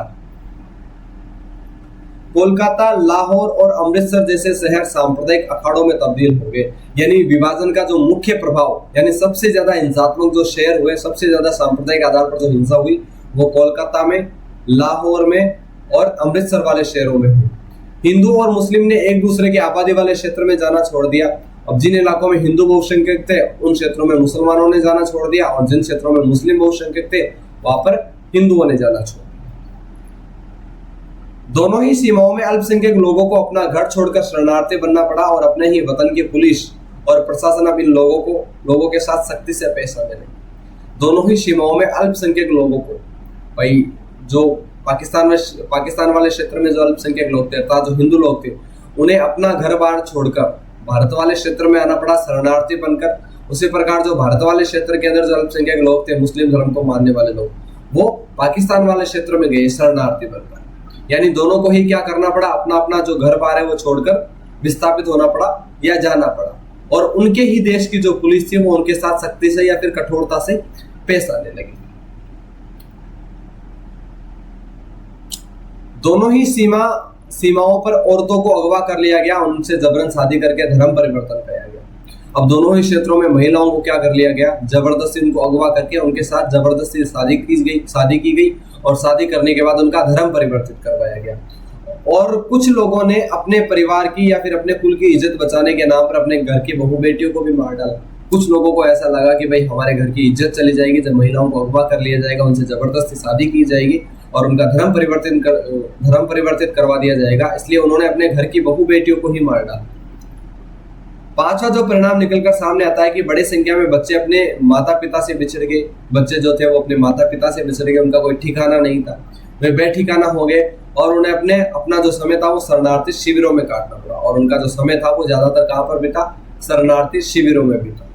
कोलकाता, लाहौर और अमृतसर जैसे शहर सांप्रदायिक अखाड़ों में तब्दील हो गए। यानी विभाजन का जो मुख्य प्रभाव, यानी सबसे ज्यादा हिंसात्मक जो शहर हुए, सबसे ज्यादा सांप्रदायिक आधार पर जो हिंसा हुई, वो कोलकाता में, लाहौर में और अमृतसर वाले शहरों में हुई। हिंदू और मुस्लिम ने एक दूसरे के आबादी वाले क्षेत्र में जाना छोड़ दिया। अब जिन इलाकों में हिंदू बहुसंख्यक थे उन क्षेत्रों में मुसलमानों ने जाना छोड़ दिया, और जिन क्षेत्रों में मुस्लिम बहुसंख्यक थे वहां पर हिंदुओं ने जाना छोड़ दिया। दोनों ही सीमाओं में अल्पसंख्यक लोगों को अपना घर छोड़कर शरणार्थी बनना पड़ा, और अपने ही वतन की पुलिस और प्रशासन अब इन लोगों के साथ सख्ती से पेश आने लगे। दोनों ही सीमाओं में अल्पसंख्यक लोगों को, भाई जो पाकिस्तान वाले क्षेत्र में जो अल्पसंख्यक लोग थे अर्थात जो हिंदू लोग थे, उन्हें अपना घर बार छोड़कर भारत वाले क्षेत्र में आना पड़ा शरणार्थी बनकर। उसी प्रकार जो भारत वाले क्षेत्र के अंदर जो अल्पसंख्यक लोग थे, मुस्लिम धर्म को मानने वाले लोग, वो पाकिस्तान वाले क्षेत्र में गए शरणार्थी बनकर। यानी दोनों को ही क्या करना पड़ा, अपना अपना जो घर बार है वो छोड़कर विस्थापित होना पड़ा या जाना पड़ा, और उनके ही देश की जो पुलिस थी वो उनके साथ सख्ती से या फिर कठोरता से पेश आने लगी। दोनों ही सीमाओं पर औरतों को अगवा कर लिया गया, उनसे जबरन शादी करके धर्म परिवर्तन कराया गया। अब दोनों ही क्षेत्रों में महिलाओं को क्या कर लिया गया, जबरदस्ती उनको अगवा करके उनके साथ जबरदस्ती शादी की गई, और शादी करने के बाद उनका धर्म परिवर्तित करवाया गया। और कुछ लोगों ने अपने परिवार की या फिर अपने कुल की इज्जत बचाने के नाम पर अपने घर की बहू बेटियों को भी मार डाला। कुछ लोगों को ऐसा लगा कि भाई हमारे घर की इज्जत चली जाएगी जब महिलाओं को अगवा कर लिया जाएगा, उनसे जबरदस्ती शादी की जाएगी और उनका धर्म परिवर्तित करवा दिया जाएगा, इसलिए उन्होंने अपने घर की बहू बेटियों को ही मार डाला। पांचवा जो परिणाम निकलकर सामने आता है कि बड़ी संख्या में बच्चे अपने माता पिता से बिछड़ गए। बच्चे जो थे वो अपने माता पिता से बिछड़ गए, उनका कोई ठिकाना नहीं था, वे बेठिकाना हो गए, और उन्हें अपना जो समय था वो शरणार्थी शिविरों में काटना पड़ा। और उनका जो समय था वो ज्यादातर कहां पर बीता, शरणार्थी शिविरों में बीता।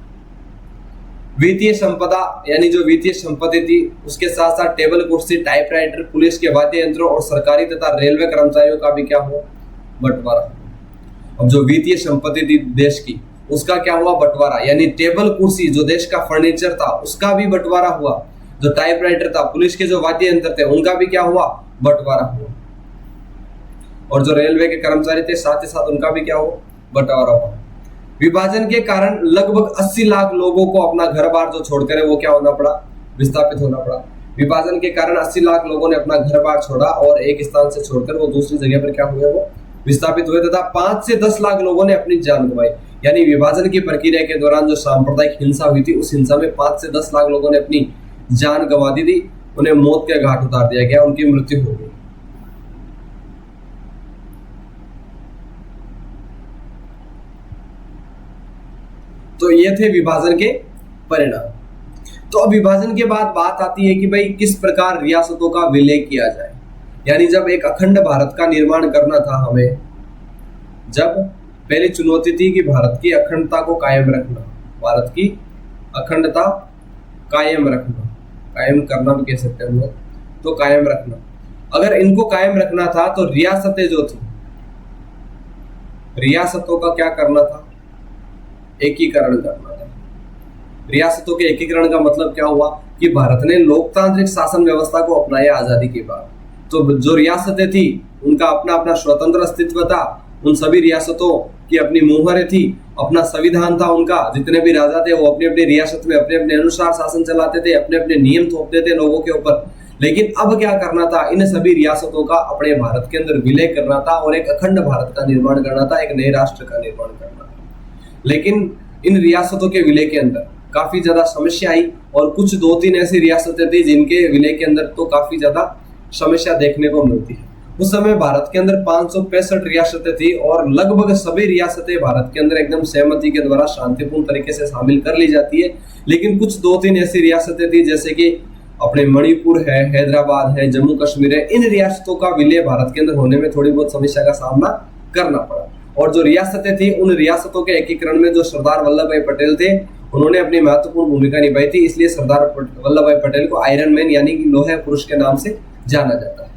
वित्तीय संपदा, यानी जो वित्तीय संपत्ति थी, उसके साथ साथ टेबल कुर्सी, टाइपराइटर, पुलिस के वाद्य यंत्रों और सरकारी तथा रेलवे कर्मचारियों का भी क्या हुआ, बंटवारा। अब जो वित्तीय संपत्ति थी देश की, उसका क्या हुआ, बंटवारा। यानी टेबल कुर्सी जो देश का फर्नीचर था उसका भी बंटवारा हुआ, जो टाइपराइटर था, पुलिस के जो वाद्य यंत्र थे उनका भी क्या हुआ, बंटवारा हुआ, और जो रेलवे के कर्मचारी थे साथ ही साथ उनका भी क्या हुआ, बंटवारा हुआ। विभाजन के कारण लगभग 80 लाख लोगों को अपना घर बार जो छोड़कर वो क्या होना पड़ा, विस्थापित होना पड़ा। विभाजन के कारण 80 लाख लोगों ने अपना घर बार छोड़ा और एक स्थान से छोड़कर वो दूसरी जगह पर क्या हुए, वो विस्थापित हुए, तथा 5 से 10 लाख लोगों ने अपनी जान गंवाई। यानी विभाजन की प्रक्रिया के दौरान जो सांप्रदायिक हिंसा हुई थी, उस हिंसा में 5 से 10 लाख लोगों ने अपनी जान गंवा दी थी, उन्हें मौत के घाट उतार दिया गया, उनकी मृत्यु हो गई। तो ये थे विभाजन के परिणाम। तो अब विभाजन के बाद बात आती है कि भाई किस प्रकार रियासतों का विलय किया जाए। यानी जब एक अखंड भारत का निर्माण करना था हमें, जब पहली चुनौती थी कि भारत की अखंडता को कायम रखना, भारत की अखंडता कायम रखना, कायम करना भी कह सकते हैं हम लोग, तो कायम रखना। अगर इनको कायम रखना था तो रियासतें जो थी, रियासतों का क्या करना था, एकीकरण करना था। रियासतों के एकीकरण का मतलब क्या हुआ कि भारत ने लोकतांत्रिक शासन व्यवस्था को अपनाया आजादी के बाद। तो जो रियासतें थी उनका अपना अपना स्वतंत्र अस्तित्व था, उन सभी रियासतों की अपनी मुहरें थी, अपना संविधान था उनका, जितने भी राजा थे वो अपनी अपनी रियासत में अपने अपने अनुसार शासन चलाते थे, अपने अपने नियम थोपते थे लोगों के ऊपर। लेकिन अब क्या करना था, इन सभी रियासतों का अपने भारत के अंदर विलय करना था और एक अखंड भारत का निर्माण करना था, एक नए राष्ट्र का निर्माण करना था। लेकिन इन रियासतों के विलय के अंदर काफी ज्यादा समस्या आई, और कुछ 2-3 ऐसी रियासतें थी जिनके विलय के अंदर तो काफी ज्यादा समस्या देखने को मिलती है। उस समय भारत के अंदर 565 रियासतें थी और लगभग सभी रियासतें भारत के अंदर एकदम सहमति के द्वारा शांतिपूर्ण तरीके से शामिल कर ली जाती है। लेकिन कुछ 2-3 ऐसी रियासतें थी जैसे कि अपने मणिपुर है, हैदराबाद है, जम्मू कश्मीर है, इन रियासतों का विलय भारत के अंदर होने में थोड़ी बहुत समस्या का सामना करना पड़ा। और जो रियासतें थी उन रियासतों के एकीकरण में जो सरदार वल्लभ भाई पटेल थे उन्होंने अपनी महत्वपूर्ण भूमिका निभाई थी, इसलिए सरदार वल्लभ भाई पटेल को आयरन मैन यानी कि लोहे पुरुष के नाम से जाना जाता है।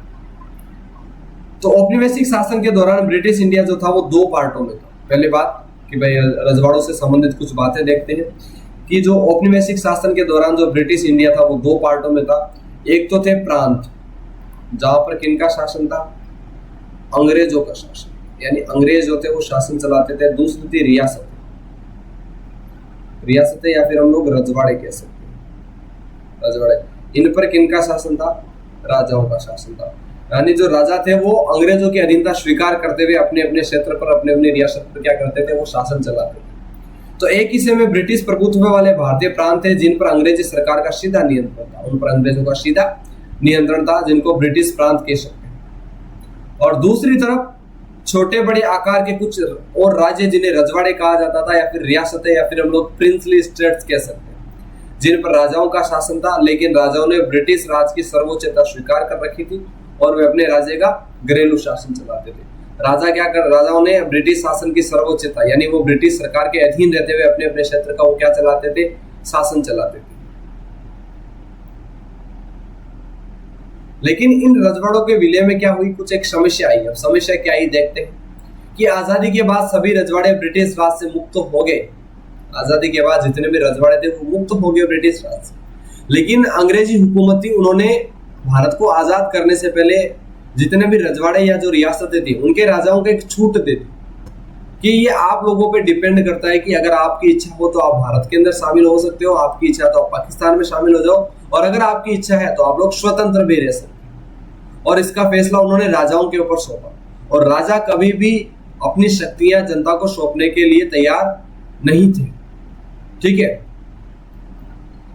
तो औपनिवेशिक शासन के दौरान ब्रिटिश इंडिया जो था वो 2 पार्टों में था। पहले बात कि भाई रजवाड़ों से संबंधित कुछ बातें देखते हैं कि जो औपनिवेशिक शासन के दौरान जो ब्रिटिश इंडिया था वो दो पार्टों में था। एक तो थे प्रांत, जहां पर किनका शासन था, अंग्रेजों का शासन, यानी अंग्रेज जो थे वो शासन चलाते थे। दूसरी थी रियासतें, रियासतें या फिर हम लोग रजवाड़े कह सकते हैं, रजवाड़े। इन पर किनका शासन था, राजाओं का शासन था। यानी जो राजा थे वो अंग्रेजों की अधीनता स्वीकार करते हुए अपने अपने क्षेत्र पर, अपने अपने रियासत पर क्या करते थे, वो शासन चलाते थे। तो एक ही समय ब्रिटिश प्रभुत्व वाले भारतीय प्रांत थे जिन पर अंग्रेजी सरकार का सीधा नियंत्रण था, उन पर अंग्रेजों का सीधा नियंत्रण था, जिनको ब्रिटिश प्रांत कह सकते हैं। और दूसरी तरफ छोटे बड़े आकार के कुछ और राज्य जिन्हें रजवाड़े कहा जाता था, या फिर रियासतें, या फिर हम लोग प्रिंसली स्टेट्स कह सकते हैं, जिन पर राजाओं का शासन था। लेकिन राजाओं ने ब्रिटिश राज की सर्वोच्चता स्वीकार कर रखी थी और वे अपने राज्य का घरेलू शासन चलाते थे। राजाओं ने ब्रिटिश शासन की सर्वोच्चता, यानी वो ब्रिटिश सरकार के अधीन रहते हुए अपने अपने क्षेत्र का वो क्या चलाते थे, शासन चलाते थे। लेकिन इन रजवाड़ों के विलय में क्या हुई, कुछ एक समस्या आई। अब समस्या क्या आई देखते हैं कि आजादी के बाद सभी रजवाड़े ब्रिटिश राज से मुक्त हो गए। आजादी के बाद जितने भी रजवाड़े थे वो मुक्त हो गए ब्रिटिश राज से। लेकिन अंग्रेजी हुकूमत थी, उन्होंने भारत को आजाद करने से पहले जितने भी रजवाड़े या जो रियासतें थी उनके राजाओं को एक छूट दे दी कि ये आप लोगों पे डिपेंड करता है कि अगर आपकी इच्छा हो तो आप भारत के अंदर शामिल हो सकते हो, आपकी इच्छा है तो आप पाकिस्तान में शामिल हो जाओ, और अगर आपकी इच्छा है तो आप लोग स्वतंत्र भी रह सकते हो। और इसका फैसला उन्होंने राजाओं के ऊपर सौंपा, और राजा कभी भी अपनी शक्तियां जनता को सौंपने के लिए तैयार नहीं थे। ठीक है,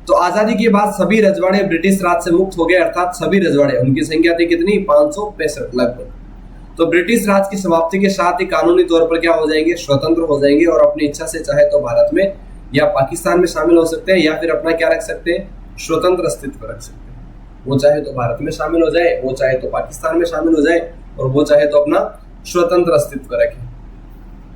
तो आजादी के बाद सभी रजवाड़े ब्रिटिश राज से मुक्त हो गए, अर्थात सभी रजवाड़े, उनकी संख्या थी कितनी, 565 लगभग। तो ब्रिटिश राज की समाप्ति के साथ ही कानूनी तौर पर क्या हो जाएंगे, स्वतंत्र हो जाएंगे, और अपनी इच्छा से चाहे तो भारत में या पाकिस्तान में शामिल हो सकते हैं, या फिर अपना क्या रख सकते हैं, स्वतंत्र अस्तित्व रख सकते हैं। वो चाहे तो भारत में शामिल हो जाए, वो चाहे तो पाकिस्तान में शामिल हो जाए, और वो चाहे तो अपना स्वतंत्र अस्तित्व रखे।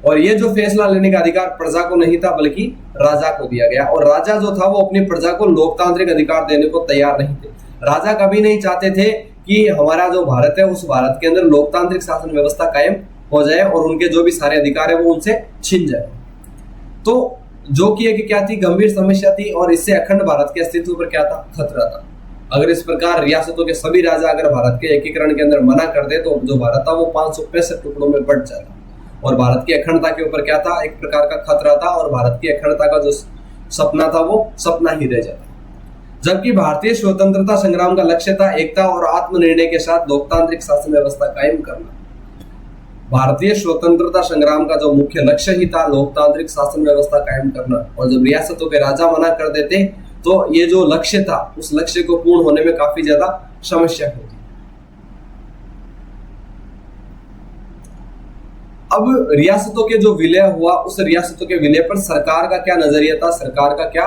और ये जो फैसला लेने का अधिकार प्रजा को नहीं था बल्कि राजा को दिया गया, और राजा जो था वो अपनी प्रजा को लोकतांत्रिक अधिकार देने को तैयार नहीं थे। राजा कभी नहीं चाहते थे कि हमारा जो भारत है उस भारत के अंदर लोकतांत्रिक शासन व्यवस्था कायम हो जाए और उनके जो भी सारे अधिकार है वो उनसे छिन जाए। तो जो कि एक क्या थी, गंभीर समस्या थी, और इससे अखंड भारत के अस्तित्व पर क्या था, खतरा था। अगर इस प्रकार रियासतों के सभी राजा अगर भारत के एकीकरण के अंदर मना कर दे तो जो भारत था वो 565 टुकड़ों में बंट जाता, और भारत की अखंडता के ऊपर क्या था, एक प्रकार का खतरा था, और भारत की अखंडता का जो सपना था वो सपना ही रह जाता। जबकि भारतीय स्वतंत्रता संग्राम का लक्ष्य था एकता और आत्मनिर्णय के साथ लोकतांत्रिक शासन व्यवस्था कायम करना। भारतीय स्वतंत्रता संग्राम का जो मुख्य लक्ष्य ही था लोकतांत्रिक शासन व्यवस्था कायम करना, और जब रियासतों के राजा मना कर देते तो ये जो लक्ष्य था उस लक्ष्य को पूर्ण होने में काफी ज्यादा समस्या होती। अब रियासतों के जो विलय हुआ, उस रियासतों के विलय पर सरकार का क्या नजरिया था, सरकार का क्या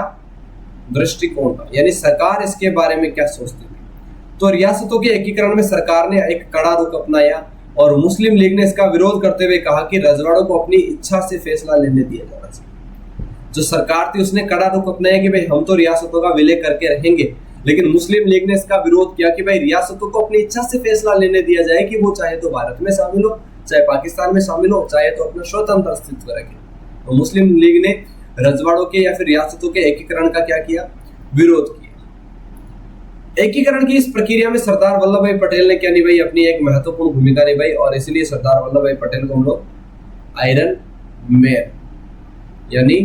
दृष्टिकोण था, यानी सरकार इसके बारे में क्या सोचती थी। तो रियासतों के एकीकरण में सरकार ने एक कड़ा रुख अपनाया, और मुस्लिम लीग ने इसका विरोध करते हुए कहा कि रजवाड़ों को अपनी इच्छा से फैसला लेने दिया जाना चाहिए। जो सरकार थी उसने कड़ा रुख अपनाया कि भाई हम तो रियासतों का विलय करके रहेंगे, लेकिन मुस्लिम लीग ने इसका विरोध किया कि भाई रियासतों को अपनी इच्छा से फैसला लेने दिया जाए कि वो चाहे तो भारत में शामिल हो, चाहे पाकिस्तान में शामिल हो, चाहे तो अपना स्वतंत्र अस्तित्व रखे। तो मुस्लिम लीग ने रजवाड़ों के या फिर रियासतों के एकीकरण का क्या किया, विरोध किया। एकीकरण की इस प्रक्रिया में सरदार वल्लभ भाई पटेल ने क्या निभाई, अपनी एक महत्वपूर्ण भूमिका निभाई, और इसलिए सरदार वल्लभ भाई पटेल को हम लोग आयरन मैन यानी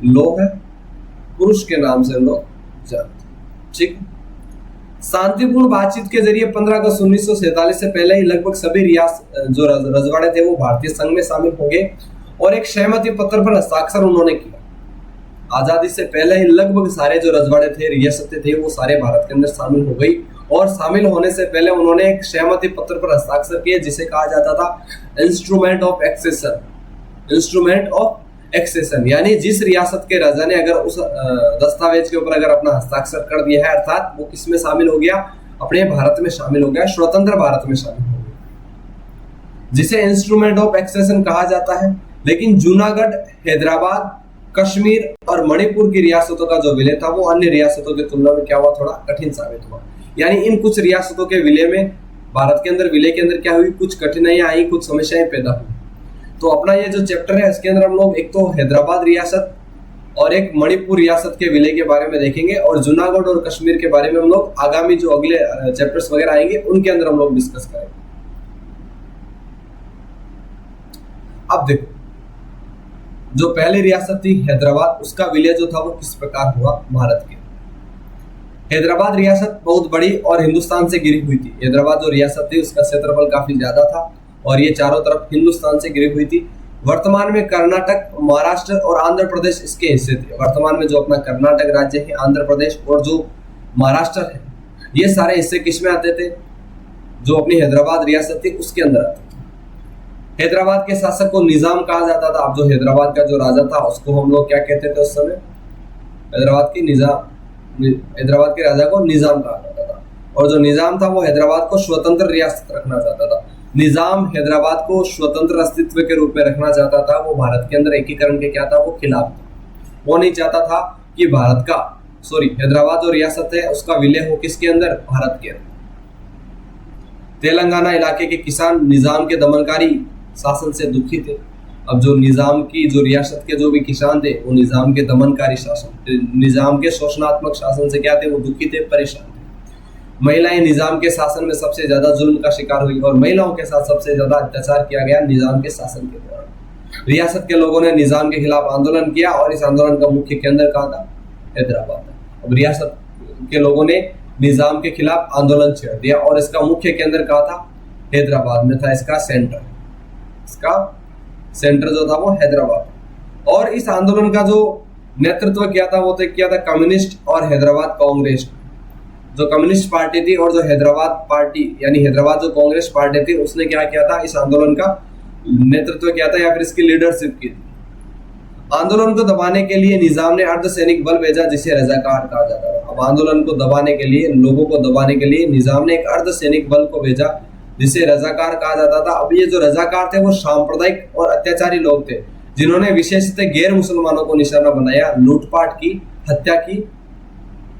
लोह पुरुष के नाम से हम लोग जानते। ठीक, शांतिपूर्ण बातचीत के जरिए 15 अगस्त 1947 से पहले ही लगभग सभी जो रजवाड़े थे वो भारतीय संघ में शामिल हो गए, और एक सहमति पत्र पर हस्ताक्षर उन्होंने किया। आजादी से पहले ही लगभग सारे जो रजवाड़े थे, रियासतें थे, वो सारे भारत के अंदर शामिल हो गई, और शामिल होने से पहले उन्होंने एक सहमति पत्र पर हस्ताक्षर किए जिसे कहा जाता था instrument of accession. Instrument of accession यानी जिस रियासत के राजा ने अगर उस दस्तावेज के ऊपर अगर अपना हस्ताक्षर कर दिया है, अर्थात वो किस में शामिल हो गया, अपने भारत में शामिल हो गया, स्वतंत्र भारत में शामिल हो गया, जिसे इंस्ट्रूमेंट ऑफ एक्सेशन कहा जाता है। लेकिन जूनागढ़, हैदराबाद, कश्मीर और मणिपुर की रियासतों का जो विलय था वो अन्य रियासतों की तुलना में क्या हुआ, थोड़ा कठिन साबित हुआ। यानी इन कुछ रियासतों के विलय में, भारत के अंदर विलय के अंदर क्या हुई, कुछ कठिनाइयां आई, कुछ समस्याएं पैदा हुई। तो अपना ये जो चैप्टर है इसके अंदर हम लोग एक तो हैदराबाद रियासत और एक मणिपुर रियासत के विलय के बारे में देखेंगे, और जूनागढ़ और कश्मीर के बारे में हम लोग आगामी जो अगले चैप्टर्स वगैरह आएंगे उनके अंदर हम लोग डिस्कस करेंगे। अब देखो, जो पहली रियासत थी हैदराबाद, उसका विलय जो था वो किस प्रकार हुआ भारत के। हैदराबाद रियासत बहुत बड़ी और हिंदुस्तान से घिरी हुई थी। हैदराबाद जो रियासत थी उसका क्षेत्रफल काफी ज्यादा था और ये चारों तरफ हिंदुस्तान से घिरी हुई थी। वर्तमान में कर्नाटक, महाराष्ट्र और आंध्र प्रदेश इसके हिस्से थे। वर्तमान में जो अपना कर्नाटक राज्य है, आंध्र प्रदेश और जो महाराष्ट्र है, ये सारे हिस्से किसमें आते थे, जो अपनी हैदराबाद रियासत थी उसके अंदर आते थे। हैदराबाद के शासक को निजाम कहा जाता था। अब जो हैदराबाद का जो राजा था उसको हम लोग क्या कहते थे उस समय, हैदराबाद के राजा को निजाम कहा जाता था। और जो निजाम था वो हैदराबाद को स्वतंत्र रियासत रखना चाहता था। निजाम हैदराबाद को स्वतंत्र अस्तित्व के रूप में रखना चाहता था। वो भारत के अंदर एकीकरण के क्या था, वो खिलाफ था। वो नहीं चाहता था कि हैदराबाद जो रियासत है उसका विलय हो किसके अंदर, भारत के अंदर। तेलंगाना इलाके के किसान निजाम के दमनकारी शासन से दुखी थे। अब जो निजाम की जो रियासत के जो भी किसान थे वो निजाम के दमनकारी शासन, निजाम के शोषणात्मक शासन से क्या थे, वो दुखी थे, परेशान थे। महिलाएं निजाम के शासन में सबसे ज्यादा जुल्म का शिकार हुई और महिलाओं के साथ सबसे ज्यादा अत्याचार किया गया निजाम के शासन के दौरान। रियासत के लोगों ने निजाम के खिलाफ आंदोलन किया और इस आंदोलन का मुख्य केंद्र कहाँ था, हैदराबाद। अब रियासत के लोगों ने निजाम के खिलाफ आंदोलन छेड़ दिया और इसका मुख्य केंद्र कहाँ था, हैदराबाद में था। इसका सेंटर जो था वो हैदराबाद। और इस आंदोलन का जो नेतृत्व किया था कम्युनिस्ट और हैदराबाद कांग्रेस। जो कम्युनिस्ट पार्टी थी और जो हैदराबाद पार्टी यानी हैदराबाद जो कांग्रेस पार्टी थी उसने क्या किया था, इस आंदोलन का नेतृत्व किया था या फिर इसकी लीडरशिप की थी। आंदोलन को दबाने के लिए निजाम ने अर्धसैनिक बल भेजा जिसे रजाकार कहा जाता था। अब आंदोलन को दबाने के लिए, लोगों को दबाने के लिए निजाम ने एक अर्धसैनिक बल को भेजा जिसे रजाकार कहा जाता था। अब ये जो रजाकार थे वो सांप्रदायिक और अत्याचारी लोग थे जिन्होंने विशेषतः गैर मुसलमानों को निशाना बनाया, लूटपाट की, हत्या की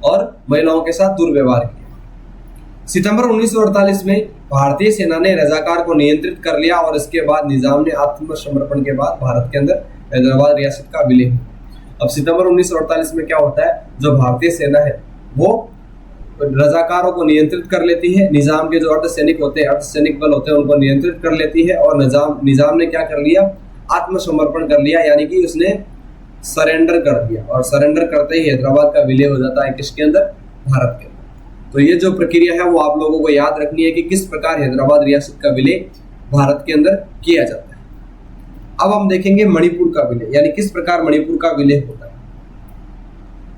और महिलाओं के साथ दुर्व्यवहार किया। सितंबर 1948 में भारतीय सेना ने रजाकार को नियंत्रित कर लिया और इसके बाद निजाम ने आत्मसमर्पण के बाद भारत के अंदर हैदराबाद रियासत का विलय हुआ। अब सितंबर 1948 में क्या होता है, जो भारतीय सेना है वो रजाकारों को नियंत्रित कर लेती है। निजाम के जो अर्धसैनिक बल होते हैं उनको नियंत्रित कर लेती है और निजाम ने क्या कर लिया, आत्मसमर्पण कर लिया, यानी कि उसने सरेंडर कर दिया। और सरेंडर करते ही हैदराबाद का विलय हो जाता है किसके अंदर, भारत के अंदर। तो ये जो प्रक्रिया है वो आप लोगों को याद रखनी है कि किस प्रकार हैदराबाद रियासत का विलय भारत के अंदर किया जाता है। अब हम देखेंगे मणिपुर का विलय, यानी किस प्रकार मणिपुर का विलय होता है।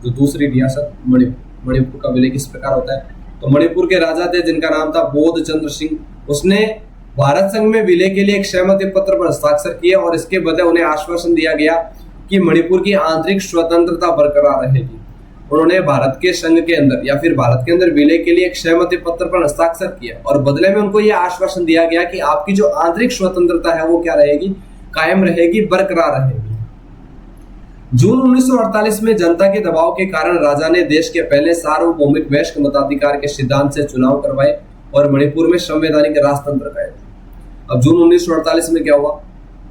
जो दूसरी रियासत मणिपुर का विलय किस प्रकार होता है, तो मणिपुर के राजा थे जिनका नाम था बोध चंद्र सिंह। उसने भारत संघ में विलय के लिए एक सहमति पत्र पर हस्ताक्षर किए और इसके बदले उन्हें आश्वासन दिया गया कि मणिपुर की आंतरिक स्वतंत्रता बरकरार रहेगी। उन्होंने भारत के संघ के अंदर या फिर भारत के अंदर विलय के लिए एक सहमति पत्र पर हस्ताक्षर किया और बदले में उनको यह आश्वासन दिया गया कि आपकी जो आंतरिक स्वतंत्रता है वो क्या रहेगी, कायम रहेगी, बरकरार रहेगी। जून 1948 में जनता के दबाव के कारण राजा ने देश के पहले सार्वभौमिक वयस्क मताधिकार के सिद्धांत से चुनाव करवाए और मणिपुर में संवैधानिक राजतंत्र कायम। अब जून 1948 में क्या हुआ,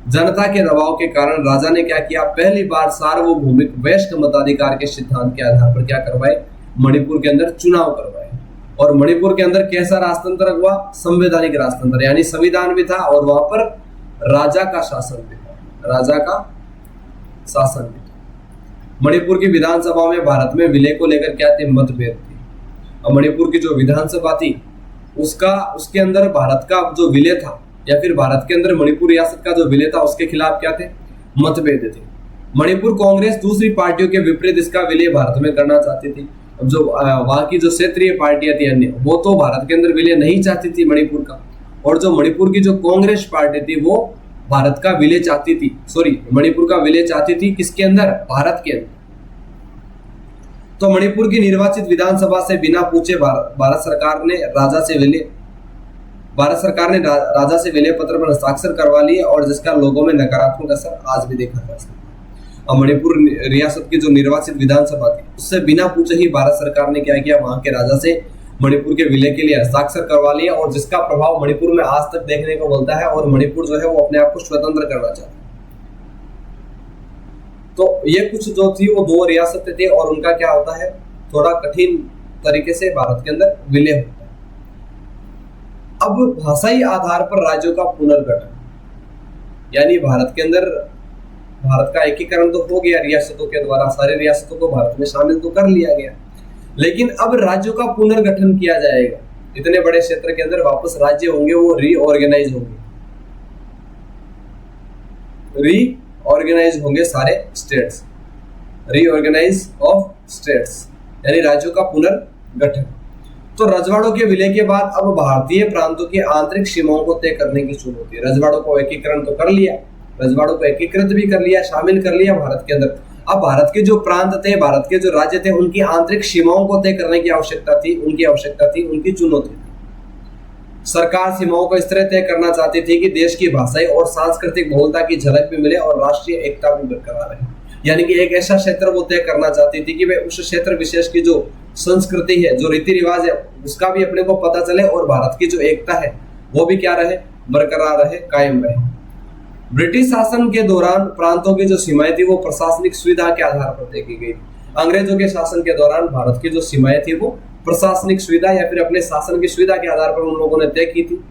जनता के दबाव के कारण राजा ने क्या किया, पहली बार सार्वभौमिक वयस्क मताधिकार के सिद्धांत के आधार पर क्या करवाए, मणिपुर के अंदर चुनाव करवाए। और मणिपुर के अंदर कैसा राजतंत्र हुआ, संवैधानिक राजतंत्र, यानी संविधान भी था और वहां पर राजा का शासन भी था, राजा का शासन भी था। मणिपुर की विधानसभा में भारत में विलय को लेकर क्या थे, मतभेद थे। और मणिपुर की जो विधानसभा थी उसके अंदर भारत का जो विलय था या फिर भारत के अंदर मणिपुर रियासत का जो विलय था उसके खिलाफ क्या थे, मतभेद थे। मणिपुर कांग्रेस दूसरी पार्टियों के विपरीत इसका विलय भारत में करना चाहती थी। अब जो वहां की जो क्षेत्रीय पार्टियां थी अन्य, वो तो भारत के अंदर विलय नहीं चाहती थी मणिपुर का, और जो मणिपुर की जो कांग्रेस पार्टी थी वो भारत का विलय चाहती थी, मणिपुर का विलय चाहती थी किसके अंदर, भारत के अंदर। तो मणिपुर की निर्वाचित विधानसभा से बिना पूछे भारत सरकार ने राजा से विलय पत्र पर हस्ताक्षर करवा लिए और जिसका लोगों में नकारात्मक असर आज भी देखा जा सकता है। और मणिपुर रियासत की जो निर्वाचित विधानसभा थी उससे बिना पूछे ही भारत सरकार ने क्या किया, वहां के राजा से मणिपुर के विलय के लिए हस्ताक्षर करवा लिया और जिसका प्रभाव मणिपुर में आज तक देखने को मिलता है और मणिपुर जो है वो अपने आप को स्वतंत्र करना चाहता है। तो ये कुछ जो थी वो दो रियासतें थी और उनका क्या होता है, थोड़ा कठिन तरीके से भारत के अंदर विलय होता है। अब भाषाई आधार पर राज्यों का पुनर्गठन, यानी भारत के अंदर भारत का एकीकरण तो हो गया रियासतों के द्वारा, सारी रियासतों को भारत में शामिल तो कर लिया गया, लेकिन अब राज्यों का पुनर्गठन किया जाएगा। इतने बड़े क्षेत्र के अंदर वापस राज्य होंगे, वो रीऑर्गेनाइज होंगे, रीऑर्गेनाइज होंगे सारे स्टेट्स, रीऑर्गेनाइज ऑफ स्टेट्स यानी राज्यों का पुनर्गठन। तो रजवाड़ों के विलय के बाद अब भारतीय प्रांतों की आंतरिक सीमाओं को तय करने की चुनौती है। रजवाड़ों को एकीकरण तो कर लिया, रजवाड़ों को एकीकृत भी कर लिया, शामिल कर लिया भारत के अंदर। अब भारत के जो प्रांत थे, भारत के जो राज्य थे, उनकी आंतरिक सीमाओं को तय करने की आवश्यकता थी, उनकी चुनौती थी। सरकार सीमाओं को इस तरह तय करना चाहती थी कि देश की भाषाई और सांस्कृतिक बहुलता की झलक भी मिले और राष्ट्रीय एकता भी बरकरार रहे। यानी कि एक ऐसा क्षेत्र वो तय करना चाहती थी कि भाई उस क्षेत्र विशेष की जो संस्कृति है, जो रीति रिवाज है, उसका भी अपने को पता चले और भारत की जो एकता है वो भी क्या रहे, बरकरार रहे, कायम रहे। ब्रिटिश शासन के दौरान प्रांतों की जो सीमाएं थी वो प्रशासनिक सुविधा के आधार पर तय की गई। अंग्रेजों के शासन के दौरान भारत की जो सीमाएं थी वो प्रशासनिक सुविधा या फिर अपने शासन की सुविधा के आधार पर उन लोगों ने तय की थी।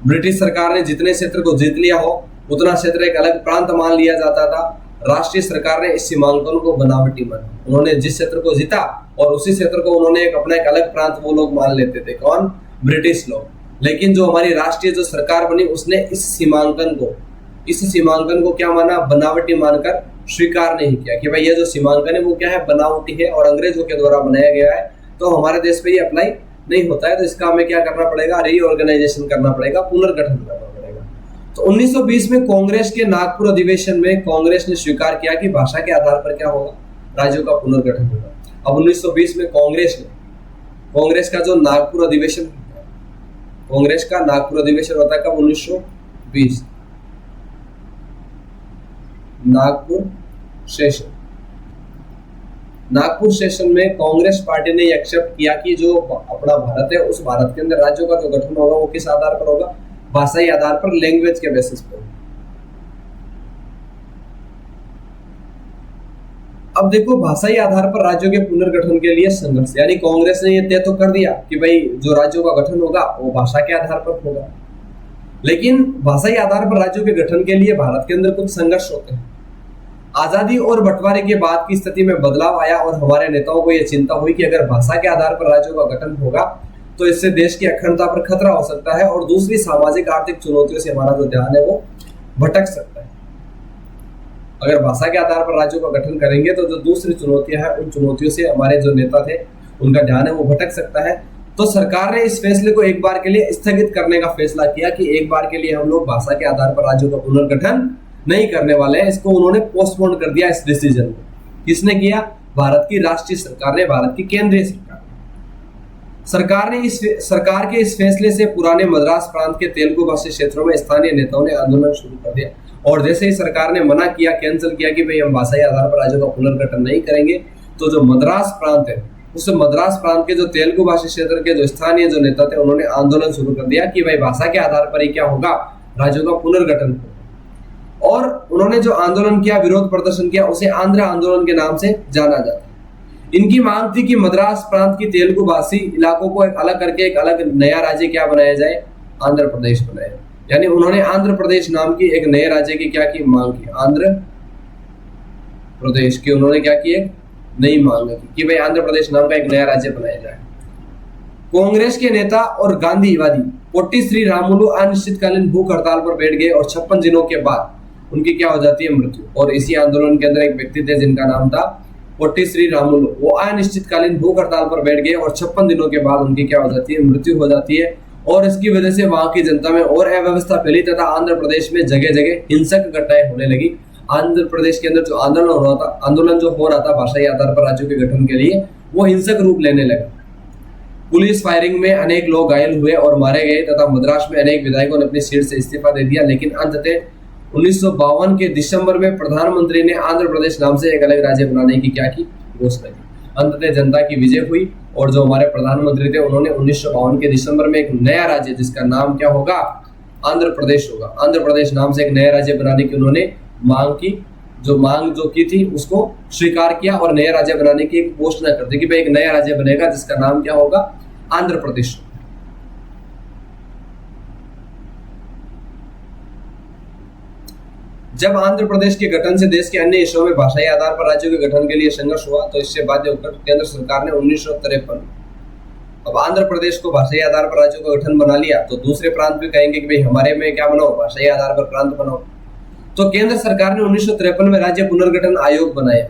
ब्रिटिश सरकार ने जितने क्षेत्र को जीत लिया हो उतना क्षेत्र एक अलग प्रांत मान लिया जाता था। राष्ट्रीय सरकार ने इस सीमांकन को बनावटी माना। उन्होंने जिस क्षेत्र को जीता और उसी क्षेत्र को उन्होंने अपना एक अलग प्रांत वो लोग मान लेते थे। कौन? ब्रिटिश लोग। लेकिन जो हमारी राष्ट्रीय जो सरकार बनी उसने इस सीमांकन को क्या माना? बनावटी मानकर स्वीकार नहीं किया कि भाई ये जो सीमांकन है वो क्या है, बनावटी है और अंग्रेजों के द्वारा बनाया गया है, तो हमारे देश पे ये अप्लाई नहीं होता है, तो इसका हमें क्या करना पड़ेगा, रीऑर्गेनाइजेशन करना पड़ेगा, पुनर्गठन करना पड़ेगा। तो 1920 में कांग्रेस के नागपुर अधिवेशन में कांग्रेस ने स्वीकार किया कि भाषा के आधार पर क्या होगा, राज्यों का पुनर्गठन होगा। अब 1920 में कांग्रेस का जो नागपुर अधिवेशन होता है, कांग्रेस का नागपुर अधिवेशन होता है कब? 1920 नागपुर सेशन में कांग्रेस पार्टी ने एक्सेप्ट किया कि जो अपना भारत है उस भारत के अंदर राज्यों का जो गठन होगा वो किस आधार पर होगा? भाषाई आधार पर, लैंग्वेज के बेसिस पर। अब देखो, भाषाई आधार पर राज्यों के पुनर्गठन के लिए संघर्ष, यानी कांग्रेस ने ये तय तो कर दिया कि भाई जो राज्यों का गठन होगा वो भाषा के आधार पर होगा, लेकिन भाषाई आधार पर राज्यों के गठन के लिए भारत के अंदर कुछ संघर्ष होते हैं। आजादी और बंटवारे के बाद की स्थिति में बदलाव आया और हमारे नेताओं को यह चिंता हुई कि अगर भाषा के आधार पर राज्यों का गठन होगा तो इससे देश की अखंडता पर खतरा हो सकता है और दूसरी सामाजिक आर्थिक चुनौतियों से हमारा जो ध्यान है वो भटक सकता है। अगर भाषा के आधार पर राज्यों का गठन करेंगे तो जो दूसरी चुनौतियां हैं उन चुनौतियों से हमारे जो नेता थे उनका ध्यान है वो भटक सकता है। तो सरकार ने इस फैसले को एक बार के लिए स्थगित करने का फैसला किया कि एक बार के लिए हम लोग भाषा के आधार पर राज्यों का पुनर्गठन नहीं करने वाले हैं। इसको उन्होंने पोस्टपोन कर दिया, इस डिसीजन को। किसने किया? भारत की राष्ट्रीय सरकार ने, भारत की केंद्रीय सरकार ने सरकार के इस फैसले से पुराने मद्रास प्रांत के तेलुगु भाषी क्षेत्रों में स्थानीय नेताओं ने आंदोलन शुरू कर दिया। और जैसे ही सरकार ने मना किया, कैंसिल किया कि भाई हम भाषाई आधार पर राज्यों का पुनर्गठन नहीं करेंगे, तो जो मद्रास प्रांत है उस मद्रास प्रांत के जो तेलुगु भाषी क्षेत्र के जो स्थानीय जो नेता थे उन्होंने आंदोलन शुरू कर दिया कि भाई भाषा के आधार पर ही क्या होगा, राज्यों का पुनर्गठन होगा। और उन्होंने जो आंदोलन किया, विरोध प्रदर्शन किया, उसे आंध्र आंदोलन के नाम से जाना जाता है। इनकी मांग थी कि मद्रास प्रांत की तेलुगु भाषी इलाकों को एक अलग करके एक अलग नया राज्य क्या बनाया जाए, आंध्र प्रदेश बनाया। यानी उन्होंने आंध्र प्रदेश नाम की एक नए राज्य की क्या की मांग की, आंध्र प्रदेश की उन्होंने क्या की, एक नई मांग की कि भाई आंध्र प्रदेश नाम का एक नया राज्य बनाया जाए। कांग्रेस के नेता और गांधीवादी पोट्टी श्री रामुलु अनिश्चितकालीन भूख हड़ताल पर बैठ गए और 56 दिनों के बाद उनकी क्या हो जाती है, मृत्यु। और इसी आंदोलन के अंदर एक व्यक्ति थे जिनका नाम था पोट्टी श्री रामुलु। वो अनिश्चितकालीन भूख हड़ताल पर बैठ गए और 56 दिनों के बाद उनकी क्या हो जाती है, मृत्यु हो जाती है। और इसकी वजह से वहां की जनता में और अव्यवस्था फैली तथा आंध्र प्रदेश में जगह जगह हिंसक घटनाएं होने लगी। आंध्र प्रदेश के अंदर जो आंदोलन जो हो रहा था भाषाई आधार पर राज्यों के गठन के लिए, वो हिंसक रूप लेने लगा। पुलिस फायरिंग में अनेक लोग घायल हुए और मारे गए तथा मद्रास में अनेक विधायकों ने अपनी सीट से इस्तीफा दे दिया। लेकिन अंततः 1952 के दिसंबर में प्रधानमंत्री ने आंध्र प्रदेश नाम से एक अलग राज्य बनाने की क्या की, घोषणा की। अंततः जनता की विजय हुई और जो हमारे प्रधानमंत्री थे उन्होंने 1952 के दिसंबर में एक नया राज्य जिसका नाम क्या होगा, आंध्र प्रदेश होगा, आंध्र प्रदेश नाम से एक नया राज्य बनाने की उन्होंने मांग जो की थी उसको स्वीकार किया और नया राज्य बनाने की एक घोषणा कर दी कि भाई एक नया राज्य बनेगा जिसका नाम क्या होगा, आंध्र प्रदेश। जब आंध्र प्रदेश के गठन से देश के अन्य हिस्सों में भाषाई आधार पर राज्यों के गठन के लिए संघर्ष हुआ तो इससे बाध्य होकर केंद्र सरकार ने 1953 अब आंध्र प्रदेश को भाषाई आधार पर राज्यों का गठन बना लिया तो दूसरे प्रांत भी कहेंगे कि भाई हमारे में क्या बनाओ, भाषाई आधार पर प्रांत बनाओ। तो केंद्र सरकार ने 1953 में राज्य पुनर्गठन आयोग बनाया।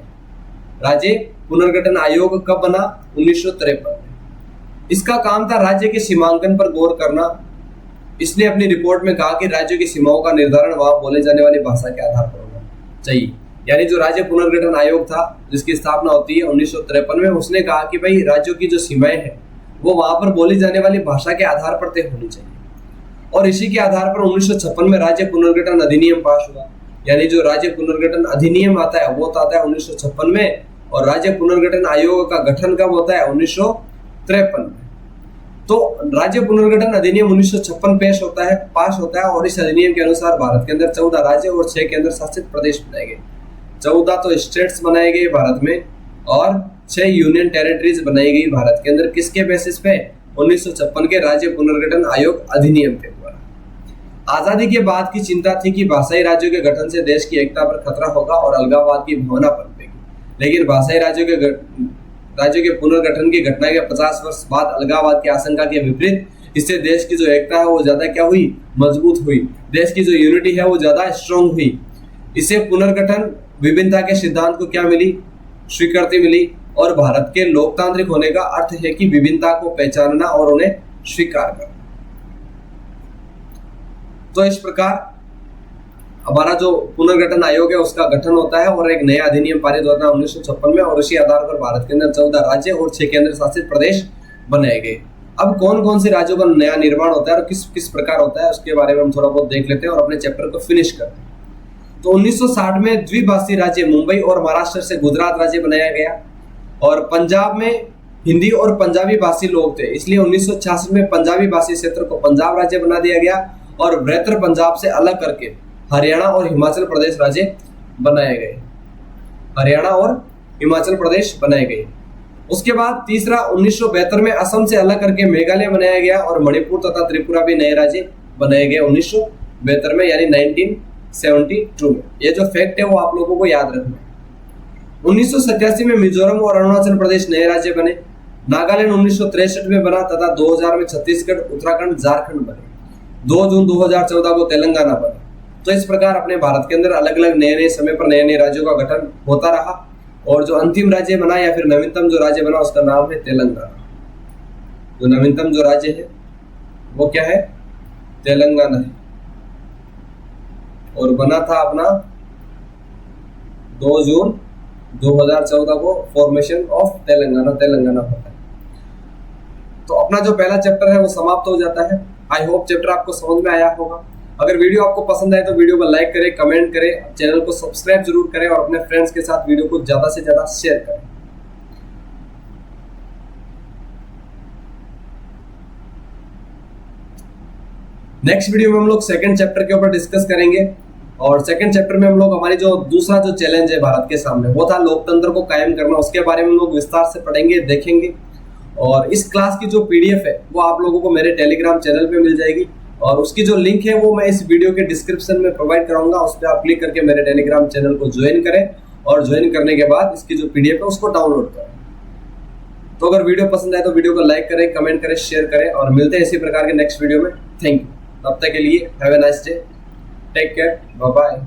राज्य पुनर्गठन आयोग कब बना, 1953 में। इसका काम था राज्य के सीमांकन पर गौर करना। इसने अपनी रिपोर्ट में कहा कि राज्यों की सीमाओं का निर्धारण वहां बोले जाने वाली भाषा के आधार पर होना चाहिए। यानी जो राज्य पुनर्गठन आयोग था जिसकी स्थापना होती है 1953 में, उसने कहा कि भाई राज्यों की जो सीमाएं हैं वो वहां पर बोली जाने वाली भाषा के आधार पर तय होनी चाहिए। और इसी के आधार पर 1956 में राज्य पुनर्गठन अधिनियम पास हुआ। यानी जो राज्य पुनर्गठन अधिनियम आता है वो आता है 1956 में और राज्य पुनर्गठन आयोग का गठन कब होता है, 1953 में। तो राज्य पुनर्गठन अधिनियम 1956 पास होता है और इस अधिनियम के अनुसार भारत के अंदर 14 राज्य और 6 केंद्र शासित प्रदेश बनाए गए। 14 तो स्टेट्स बनाए गए भारत में और 6 यूनियन टेरिटरीज बनाई गई भारत के अंदर। किसके बेसिस पे, 1956 के राज्य पुनर्गठन आयोग अधिनियम के द्वारा। आजादी के बाद की चिंता थी कि भाषाई राज्यों के गठन से देश की एकता पर खतरा होगा और अलगाववाद की भावना पनपेगी। लेकिन भाषाई राज्यों के पुनर्गठन की घटना के 50 वर्ष बाद अलगाववाद की आशंका के विपरीत इससे देश की जो एकता है वो ज्यादा क्या हुई, मजबूत हुई। देश की जो यूनिटी है वो ज्यादा स्ट्रॉन्ग हुई। इसे पुनर्गठन विभिन्नता के सिद्धांत को क्या मिली, स्वीकृति मिली। और भारत के लोकतांत्रिक होने का अर्थ है कि विभिन्नता को पहचानना और उन्हें स्वीकार करना। तो इस प्रकार हमारा जो पुनर्गठन आयोग है उसका गठन होता है और एक नया अधिनियम पारित होता है 1956 में और उसी आधार पर भारत के अंदर 14 राज्य और 6 केंद्र शासित प्रदेश बनाए गए। अब कौन कौन से राज्यों का नया निर्माण होता है और किस किस प्रकार होता है उसके बारे में हम थोड़ा बहुत देख लेते हैं और अपने चैप्टर को फिनिश करते हैं। तो 1960 में द्विभाषी राज्य मुंबई और महाराष्ट्र से गुजरात राज्य बनाया गया और पंजाब में हिंदी और पंजाबी भाषी लोग थे, इसलिए 1966 में पंजाबी भाषी क्षेत्र को पंजाब राज्य बना दिया गया और बृहत्तर पंजाब से अलग करके हरियाणा और हिमाचल प्रदेश राज्य बनाए गए। हरियाणा और हिमाचल प्रदेश बनाए गए। उसके बाद तीसरा 1972 में असम से अलग करके मेघालय बनाया गया और मणिपुर तथा त्रिपुरा भी नए राज्य बनाए गए 1972 में, यानी 1972 में। ये जो फैक्ट है वो आप लोगों को याद रखना है। 1987 में मिजोरम और अरुणाचल प्रदेश नए राज्य बने। नागालैंड 1963 में बना तथा 2000 में छत्तीसगढ़, उत्तराखंड, झारखंड बने। 2 जून 2014 को तेलंगाना बना। तो इस प्रकार अपने भारत के अंदर अलग अलग नए समय पर नए राज्यों का गठन होता रहा और जो अंतिम राज्य बना या फिर नवीनतम जो राज्य बना उसका नाम है तेलंगाना। जो नवीनतम जो राज्य है वो क्या है, तेलंगाना है और बना था अपना 2 जून 2014 को फॉर्मेशन ऑफ तेलंगाना होता है। तो अपना जो पहला चैप्टर है वो समाप्त हो जाता है। आई होप चैप्टर आपको समझ में आया होगा। अगर वीडियो आपको पसंद आए तो वीडियो को लाइक करें, कमेंट करें, चैनल को सब्सक्राइब जरूर करें और अपने फ्रेंड्स के साथ वीडियो को ज्यादा से ज्यादा शेयर करें। नेक्स्ट वीडियो में हम लोग सेकंड चैप्टर के ऊपर डिस्कस करेंगे और सेकंड चैप्टर में हम लोग हमारी जो दूसरा जो चैलेंज है भारत के सामने वो था लोकतंत्र को कायम करना। उसके बारे में हम लोग विस्तार से पढ़ेंगे, देखेंगे। और इस क्लास की जो पीडीएफ है वो आप लोगों को मेरे टेलीग्राम चैनल पे मिल जाएगी और उसकी जो लिंक है वो मैं इस वीडियो के डिस्क्रिप्शन में प्रोवाइड कराऊंगा। उस पर आप क्लिक करके मेरे टेलीग्राम चैनल को ज्वाइन करें और ज्वाइन करने के बाद इसकी जो पीडीएफ है उसको डाउनलोड करें। तो अगर वीडियो पसंद आए तो वीडियो को लाइक करें, कमेंट करें, शेयर करें और मिलते हैं इसी प्रकार के नेक्स्ट वीडियो में। Thank you. तब तक के लिए have a nice day, take care, bye bye.